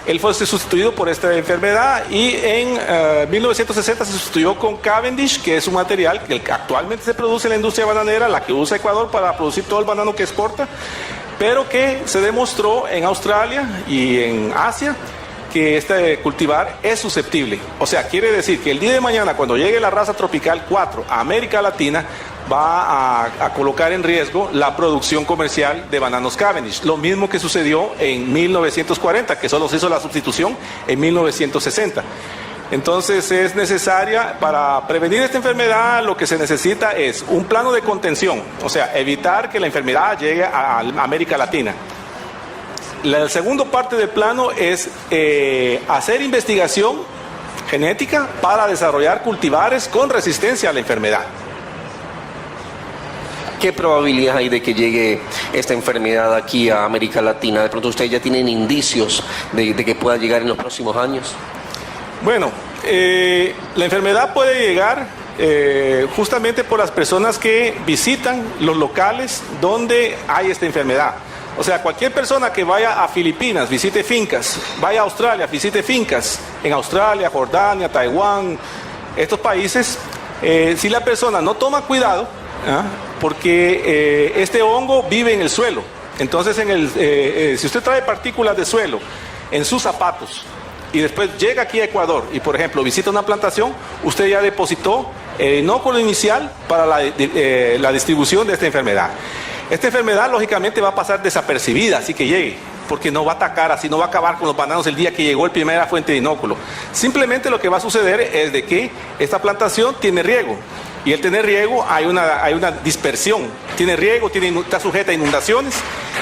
[SPEAKER 6] Él fue sustituido por esta enfermedad, y en 1960 se sustituyó con Cavendish, que es un material que actualmente se produce en la industria bananera, la que usa Ecuador para producir todo el banano que exporta, pero que se demostró en Australia y en Asia que este cultivar es susceptible. O sea, quiere decir que el día de mañana, cuando llegue la raza tropical 4 a América Latina, va a colocar en riesgo la producción comercial de bananos Cavendish. Lo mismo que sucedió en 1940, que solo se hizo la sustitución en 1960. Entonces es necesaria, para prevenir esta enfermedad, lo que se necesita es un plano de contención, o sea, evitar que la enfermedad llegue a América Latina. La segunda parte del plano es hacer investigación genética para desarrollar cultivares con resistencia a la enfermedad.
[SPEAKER 2] ¿Qué probabilidad hay de que llegue esta enfermedad aquí a América Latina? ¿De pronto ustedes ya tienen indicios de que pueda llegar en los próximos años?
[SPEAKER 6] Bueno, la enfermedad puede llegar justamente por las personas que visitan los locales donde hay esta enfermedad. O sea, cualquier persona que vaya a Filipinas, visite fincas, vaya a Australia, visite fincas en Australia, Jordania, Taiwán, estos países, si la persona no toma cuidado, porque este hongo vive en el suelo. Entonces, si usted trae partículas de suelo en sus zapatos y después llega aquí a Ecuador y, por ejemplo, visita una plantación, usted ya depositó el inóculo inicial para la distribución de esta enfermedad. Esta enfermedad, lógicamente, va a pasar desapercibida, así que llegue, porque no va a atacar así, no va a acabar con los bananos el día que llegó la primera fuente de inóculo. Simplemente lo que va a suceder es de que esta plantación tiene riego. Y al tener riego hay una dispersión. Tiene riego, está sujeta a inundaciones.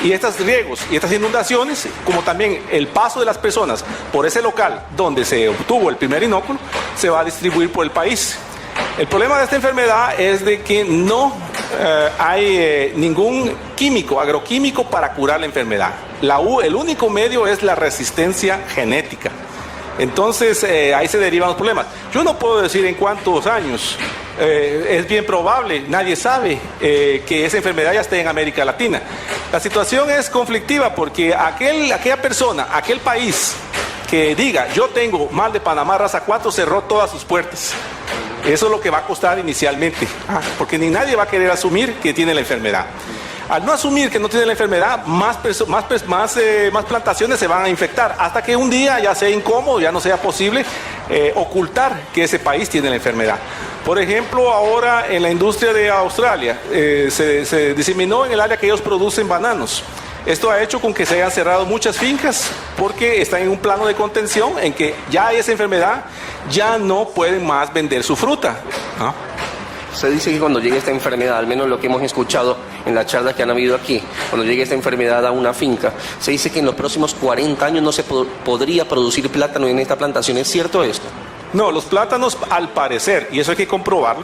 [SPEAKER 6] Y estos riegos y estas inundaciones, como también el paso de las personas por ese local donde se obtuvo el primer inóculo, se va a distribuir por el país. El problema de esta enfermedad es de que no hay ningún químico, agroquímico para curar la enfermedad. El único medio es la resistencia genética. Entonces ahí se derivan los problemas. Yo no puedo decir en cuántos años, es bien probable, nadie sabe que esa enfermedad ya esté en América Latina. La situación es conflictiva porque aquella persona, aquel país que diga yo tengo mal de Panamá raza 4 cerró todas sus puertas. Eso es lo que va a costar inicialmente, porque ni nadie va a querer asumir que tiene la enfermedad. Al no asumir que no tiene la enfermedad, más plantaciones se van a infectar, hasta que un día ya sea incómodo, ya no sea posible ocultar que ese país tiene la enfermedad. Por ejemplo, ahora en la industria de Australia se diseminó en el área que ellos producen bananos. Esto ha hecho con que se hayan cerrado muchas fincas porque están en un plano de contención en que ya hay esa enfermedad, ya no pueden más vender su fruta.
[SPEAKER 2] Se dice que cuando llegue esta enfermedad, al menos lo que hemos escuchado en las charlas que han habido aquí, cuando llegue esta enfermedad a una finca, se dice que en los próximos 40 años no se podría producir plátano en esta plantación. ¿Es cierto esto?
[SPEAKER 6] No, los plátanos, al parecer, y eso hay que comprobarlo,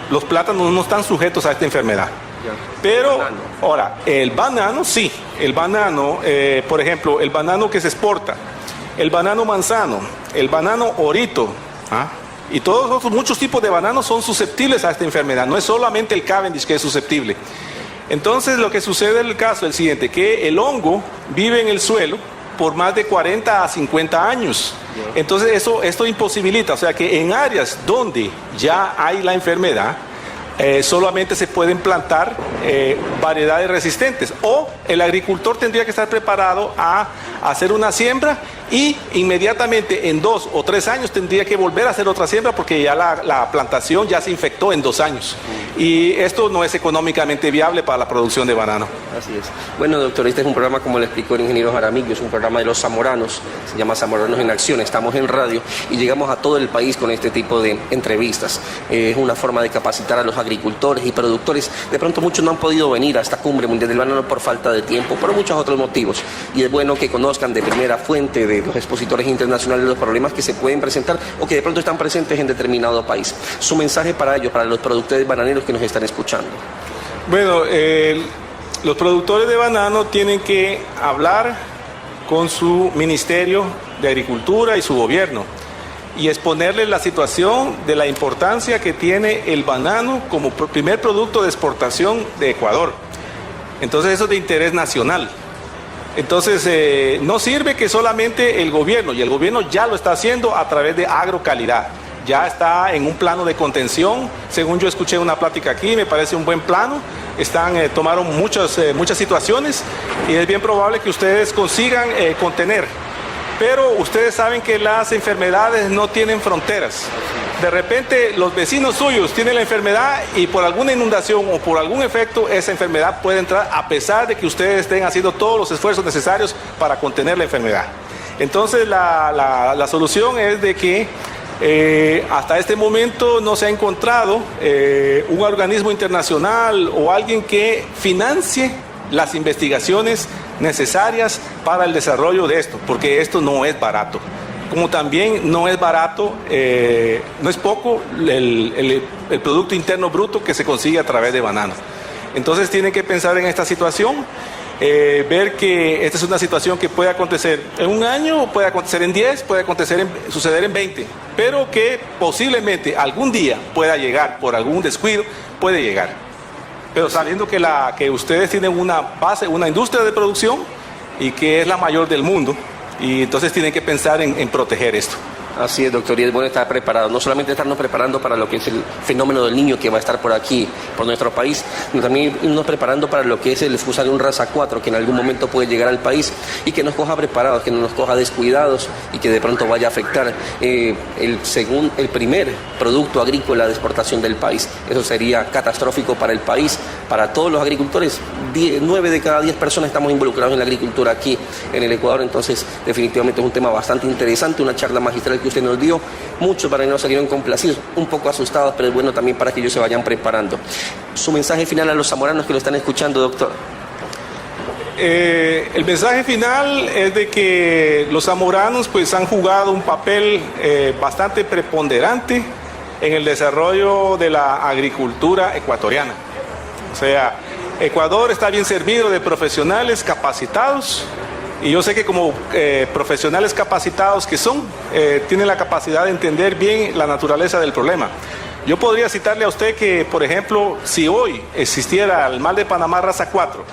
[SPEAKER 6] los plátanos no están sujetos a esta enfermedad. Pero, ahora, el banano sí. El banano, por ejemplo, el banano que se exporta, el banano manzano, el banano orito, y todos muchos tipos de bananos son susceptibles a esta enfermedad. No es solamente el Cavendish que es susceptible. Entonces, lo que sucede en el caso es el siguiente, que el hongo vive en el suelo por más de 40 a 50 años. Entonces, esto imposibilita, o sea que en áreas donde ya hay la enfermedad, solamente se pueden plantar variedades resistentes, o el agricultor tendría que estar preparado a hacer una siembra y inmediatamente en 2 o 3 años tendría que volver a hacer otra siembra porque ya la plantación ya se infectó en 2 años y esto no es económicamente viable para la producción de banano.
[SPEAKER 2] Así es. Bueno, doctor, este es un programa, como le explicó el ingeniero Jaramillo, es un programa de los zamoranos, se llama Zamoranos en Acción, estamos en radio y llegamos a todo el país con este tipo de entrevistas. Es una forma de capacitar a los agricultores y productores. De pronto muchos no han podido venir a esta cumbre mundial del banano por falta de tiempo, por muchos otros motivos, y es bueno que conozcan de primera fuente de los expositores internacionales los problemas que se pueden presentar o que de pronto están presentes en determinado país. Su mensaje para ellos, para los productores bananeros que nos están escuchando.
[SPEAKER 6] Bueno, los productores de banano tienen que hablar con su Ministerio de Agricultura y su gobierno y exponerles la situación de la importancia que tiene el banano como primer producto de exportación de Ecuador. Entonces eso es de interés nacional. Entonces no sirve que solamente el gobierno, y el gobierno ya lo está haciendo a través de Agrocalidad. Ya está en un plano de contención, según yo escuché una plática aquí, me parece un buen plano. Tomaron muchas situaciones y es bien probable que ustedes consigan contener. Pero ustedes saben que las enfermedades no tienen fronteras. De repente los vecinos suyos tienen la enfermedad y por alguna inundación o por algún efecto esa enfermedad puede entrar a pesar de que ustedes estén haciendo todos los esfuerzos necesarios para contener la enfermedad. Entonces la solución es de que hasta este momento no se ha encontrado un organismo internacional o alguien que financie las investigaciones necesarias para el desarrollo de esto, porque esto no es barato. Como también no es barato, no es poco el Producto Interno Bruto que se consigue a través de banano. Entonces tienen que pensar en esta situación, ver que esta es una situación que puede acontecer en un año, puede acontecer en 10, puede suceder en 20, pero que posiblemente algún día pueda llegar, por algún descuido, puede llegar. Pero sabiendo que ustedes tienen una base, una industria de producción y que es la mayor del mundo, y entonces tienen que pensar en proteger esto.
[SPEAKER 2] Así es, doctor, y es bueno estar preparado, no solamente estarnos preparando para lo que es el fenómeno del niño que va a estar por aquí, por nuestro país, sino también irnos preparando para lo que es el Fusarium raza 4, que en algún momento puede llegar al país y que nos coja preparados, que no nos coja descuidados y que de pronto vaya a afectar el primer producto agrícola de exportación del país. Eso sería catastrófico para el país, para todos los agricultores. 9 de cada 10 personas estamos involucrados en la agricultura aquí en el Ecuador, entonces definitivamente es un tema bastante interesante, una charla magistral que usted nos dio. Muchos para que no salieron complacidos, un poco asustados, pero es bueno también para que ellos se vayan preparando. Su mensaje final a los zamoranos que lo están escuchando, doctor.
[SPEAKER 6] El mensaje final es de que los zamoranos pues han jugado un papel bastante preponderante en el desarrollo de la agricultura ecuatoriana. O sea, Ecuador está bien servido de profesionales capacitados, y yo sé que como profesionales capacitados que son, tienen la capacidad de entender bien la naturaleza del problema. Yo podría citarle a usted que, por ejemplo, si hoy existiera el mal de Panamá raza 4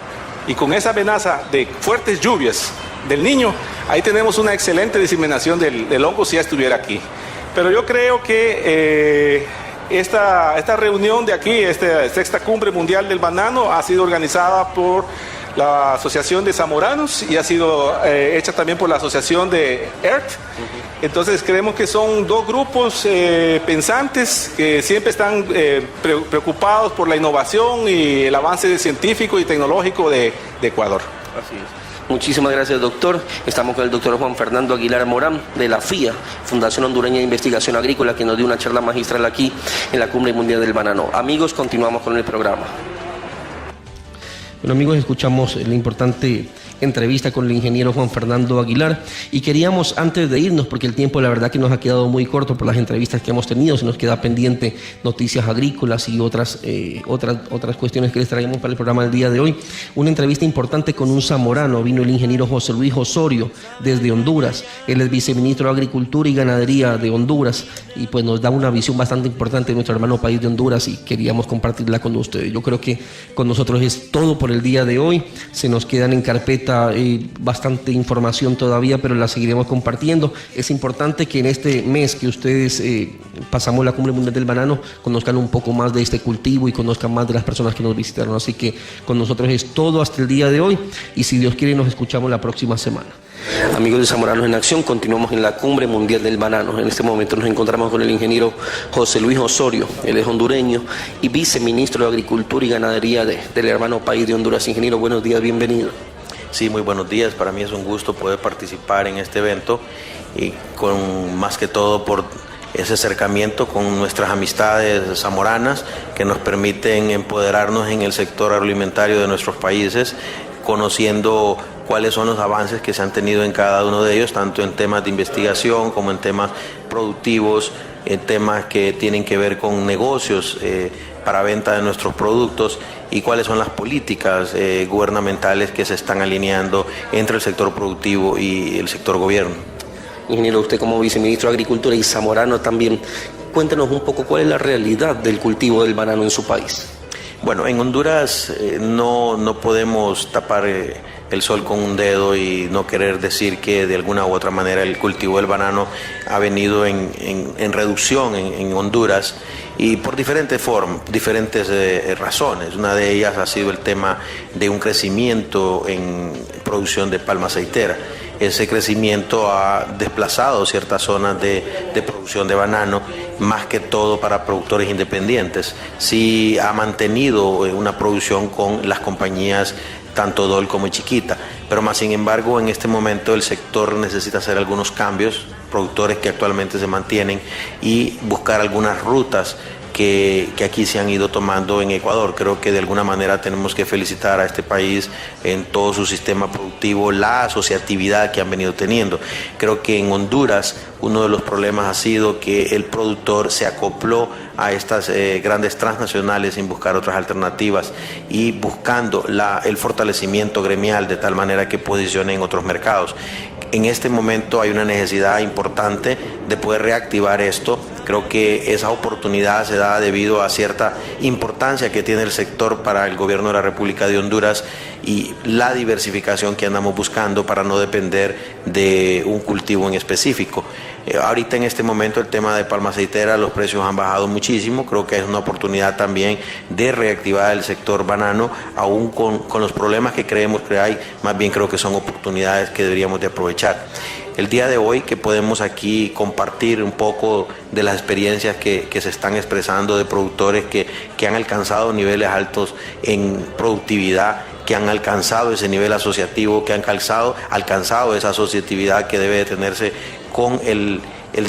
[SPEAKER 6] y con esa amenaza de fuertes lluvias del Niño, ahí tenemos una excelente diseminación del hongo si ya estuviera aquí. Pero yo creo que esta reunión de aquí, esta sexta cumbre mundial del banano, ha sido organizada por la Asociación de Zamoranos y ha sido hecha también por la Asociación de EARTH. Entonces creemos que son dos grupos pensantes que siempre están preocupados por la innovación y el avance científico y tecnológico de Ecuador.
[SPEAKER 2] Así es. Muchísimas gracias, doctor. Estamos con el doctor Juan Fernando Aguilar Morán de la FIA, Fundación Hondureña de Investigación Agrícola, que nos dio una charla magistral aquí en la Cumbre Mundial del Banano. Amigos, continuamos con el programa. Bueno, amigos, escuchamos la importante entrevista con el ingeniero Juan Fernando Aguilar y queríamos, antes de irnos, porque el tiempo la verdad que nos ha quedado muy corto por las entrevistas que hemos tenido, se nos queda pendiente noticias agrícolas y otras cuestiones que les traemos para el programa del día de hoy. Una entrevista importante con un zamorano, vino el ingeniero José Luis Osorio desde Honduras, él es viceministro de Agricultura y Ganadería de Honduras y pues nos da una visión bastante importante de nuestro hermano país de Honduras y queríamos compartirla con ustedes. Yo creo que con nosotros es todo por el día de hoy, se nos quedan en carpeta bastante información todavía, pero la seguiremos compartiendo. Es importante que en este mes que ustedes pasamos la Cumbre Mundial del Banano, conozcan un poco más de este cultivo y conozcan más de las personas que nos visitaron. Así que con nosotros es todo hasta el día de hoy y si Dios quiere nos escuchamos la próxima semana. Amigos de Zamoranos en Acción, continuamos en la Cumbre Mundial del Banano. En este momento nos encontramos con el ingeniero José Luis Osorio, él es hondureño y viceministro de Agricultura y Ganadería del hermano país de Honduras. Ingeniero, buenos días, bienvenido.
[SPEAKER 7] Sí, muy buenos días. Para mí es un gusto poder participar en este evento y más que todo por ese acercamiento con nuestras amistades zamoranas que nos permiten empoderarnos en el sector agroalimentario de nuestros países, conociendo cuáles son los avances que se han tenido en cada uno de ellos, tanto en temas de investigación como en temas productivos, en temas que tienen que ver con negocios para venta de nuestros productos y cuáles son las políticas gubernamentales que se están alineando entre el sector productivo y el sector gobierno.
[SPEAKER 2] Ingeniero, usted como viceministro de Agricultura y zamorano también, cuéntenos un poco cuál es la realidad del cultivo del banano en su país.
[SPEAKER 7] Bueno, en Honduras no podemos tapar el sol con un dedo y no querer decir que de alguna u otra manera el cultivo del banano ha venido en reducción en Honduras y por diferentes razones. Una de ellas ha sido el tema de un crecimiento en producción de palma aceitera. Ese crecimiento ha desplazado ciertas zonas de producción de banano, más que todo para productores independientes. Sí ha mantenido una producción con las compañías tanto DOL como Chiquita, pero más sin embargo en este momento el sector necesita hacer algunos cambios, productores que actualmente se mantienen y buscar algunas rutas que aquí se han ido tomando en Ecuador. Creo que de alguna manera tenemos que felicitar a este país en todo su sistema productivo, la asociatividad que han venido teniendo. Creo que en Honduras uno de los problemas ha sido que el productor se acopló a estas grandes transnacionales sin buscar otras alternativas y buscando el fortalecimiento gremial de tal manera que posicione en otros mercados. En este momento hay una necesidad importante de poder reactivar esto. Creo que esa oportunidad se da debido a cierta importancia que tiene el sector para el gobierno de la República de Honduras y la diversificación que andamos buscando para no depender de un cultivo en específico. Ahorita en este momento el tema de palma aceitera, los precios han bajado muchísimo. Creo que es una oportunidad también de reactivar el sector banano, aún con los problemas que creemos que hay, más bien creo que son oportunidades que deberíamos de aprovechar. El día de hoy que podemos aquí compartir un poco de las experiencias que se están expresando de productores que han alcanzado niveles altos en productividad, que han alcanzado ese nivel asociativo, que han alcanzado esa asociatividad que debe de tenerse con el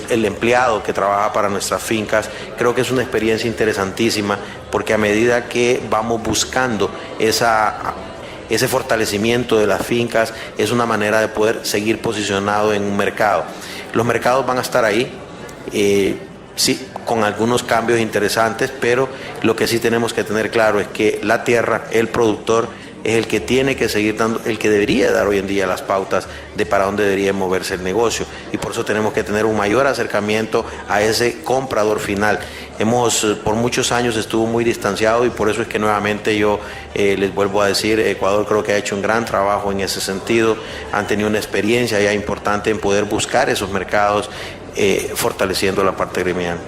[SPEAKER 7] empleado que trabaja para nuestras fincas. Creo que es una experiencia interesantísima porque a medida que vamos buscando ese fortalecimiento de las fincas, es una manera de poder seguir posicionado en un mercado. Los mercados van a estar ahí, sí, con algunos cambios interesantes, pero lo que sí tenemos que tener claro es que la tierra, el productor, es el que tiene que seguir dando, el que debería dar hoy en día las pautas de para dónde debería moverse el negocio, y por eso tenemos que tener un mayor acercamiento a ese comprador final. Por muchos años estuvo muy distanciado y por eso es que nuevamente yo les vuelvo a decir, Ecuador creo que ha hecho un gran trabajo en ese sentido, han tenido una experiencia ya importante en poder buscar esos mercados, fortaleciendo la parte gremial.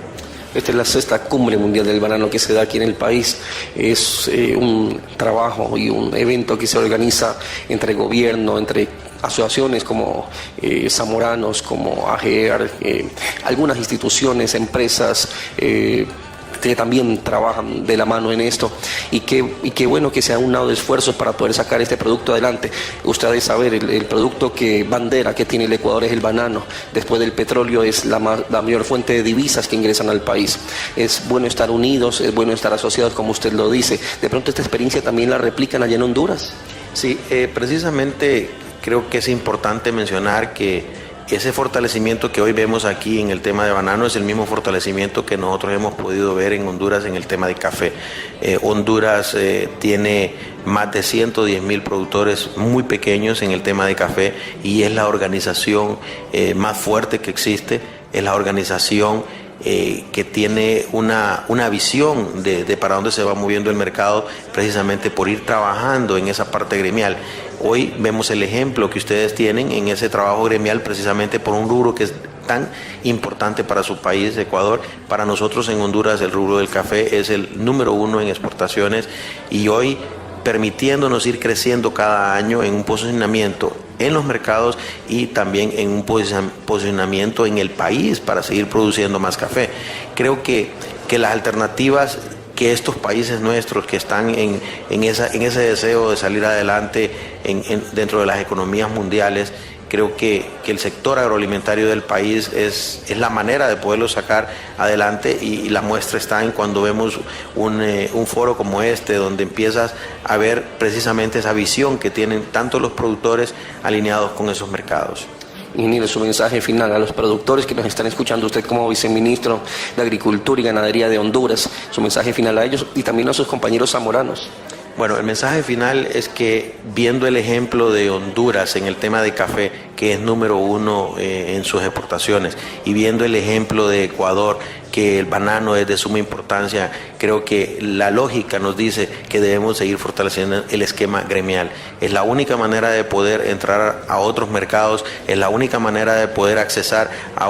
[SPEAKER 2] Esta es la 6ª Cumbre Mundial del Banano que se da aquí en el país. Es un trabajo y un evento que se organiza entre gobierno, entre asociaciones como Zamoranos, como AGEAR, algunas instituciones, empresas que también trabajan de la mano en esto, y qué bueno que se han unado esfuerzos para poder sacar este producto adelante. Ustedes saben, el producto bandera que tiene el Ecuador es el banano. Después del petróleo es la mayor fuente de divisas que ingresan al país. Es bueno estar unidos, es bueno estar asociados, como usted lo dice. De pronto esta experiencia también la replican allá en Honduras.
[SPEAKER 7] Sí, precisamente creo que es importante mencionar que ese fortalecimiento que hoy vemos aquí en el tema de banano es el mismo fortalecimiento que nosotros hemos podido ver en Honduras en el tema de café. Honduras tiene más de 110,000 productores muy pequeños en el tema de café y es la organización más fuerte que existe, es la organización que tiene una visión de para dónde se va moviendo el mercado, precisamente por ir trabajando en esa parte gremial. Hoy vemos el ejemplo que ustedes tienen en ese trabajo gremial, precisamente por un rubro que es tan importante para su país, Ecuador. Para nosotros en Honduras el rubro del café es el número 1 en exportaciones, y hoy permitiéndonos ir creciendo cada año en un posicionamiento en los mercados y también en un posicionamiento en el país para seguir produciendo más café. Creo que las alternativas que estos países nuestros que están en ese deseo de salir adelante dentro de las economías mundiales, creo que el sector agroalimentario del país es la manera de poderlo sacar adelante, y la muestra está en cuando vemos un foro como este, donde empiezas a ver precisamente esa visión que tienen tanto los productores alineados con esos mercados.
[SPEAKER 2] Ingeniero, su mensaje final a los productores que nos están escuchando, usted como viceministro de Agricultura y Ganadería de Honduras, su mensaje final a ellos y también a sus compañeros zamoranos.
[SPEAKER 7] Bueno, el mensaje final es que viendo el ejemplo de Honduras en el tema de café, que es número 1 en sus exportaciones, y viendo el ejemplo de Ecuador, que el banano es de suma importancia, creo que la lógica nos dice que debemos seguir fortaleciendo el esquema gremial. Es la única manera de poder entrar a otros mercados, es la única manera de poder accesar a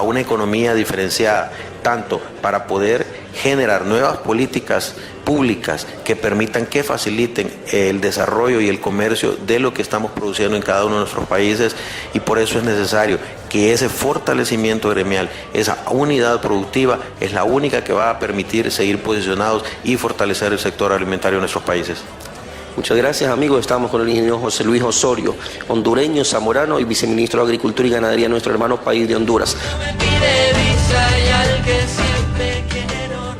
[SPEAKER 7] una economía diferenciada, tanto para poder generar nuevas políticas públicas que permitan, que faciliten el desarrollo y el comercio de lo que estamos produciendo en cada uno de nuestros países, y por eso es necesario que ese fortalecimiento gremial, esa unidad productiva, es la única que va a permitir seguir posicionados y fortalecer el sector alimentario de nuestros países.
[SPEAKER 2] Muchas gracias, amigos. Estamos con el ingeniero José Luis Osorio, hondureño, zamorano y viceministro de Agricultura y Ganadería de nuestro hermano país de Honduras.
[SPEAKER 8] No me pide visa y al que siempre quiero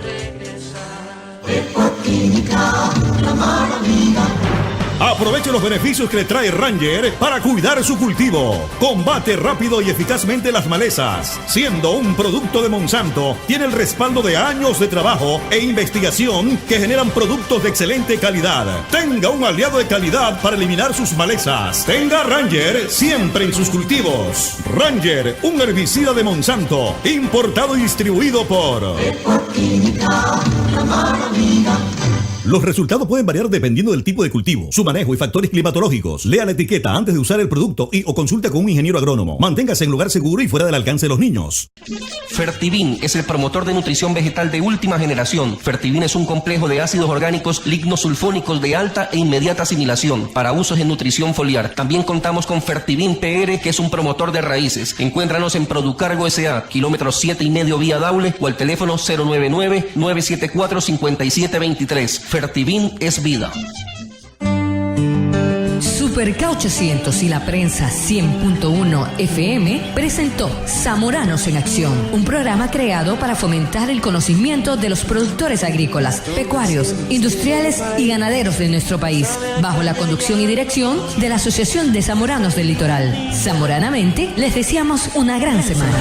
[SPEAKER 4] Aproveche los beneficios que le trae Ranger para cuidar su cultivo. Combate rápido y eficazmente las malezas. Siendo un producto de Monsanto, tiene el respaldo de años de trabajo e investigación que generan productos de excelente calidad. Tenga un aliado de calidad para eliminar sus malezas. Tenga Ranger siempre en sus cultivos. Ranger, un herbicida de Monsanto, importado y distribuido por Los resultados pueden variar dependiendo del tipo de cultivo, su manejo y factores climatológicos. Lea la etiqueta antes de usar el producto y o consulte con un ingeniero agrónomo. Manténgase en lugar seguro y fuera del alcance de los niños.
[SPEAKER 2] Fertivin es el promotor de nutrición vegetal de última generación. Fertivin es un complejo de ácidos orgánicos lignosulfónicos de alta e inmediata asimilación para usos en nutrición foliar. También contamos con Fertivin PR, que es un promotor de raíces. Encuéntranos en Producargo S.A., kilómetro 7,5 vía Daule, o al teléfono 099-974-5723. Fertivin es vida.
[SPEAKER 1] Super K800 y la prensa 100.1 FM presentó Zamoranos en Acción, un programa creado para fomentar el conocimiento de los productores agrícolas, pecuarios, industriales y ganaderos de nuestro país, bajo la conducción y dirección de la Asociación de Zamoranos del Litoral. Zamoranamente, les deseamos una gran semana.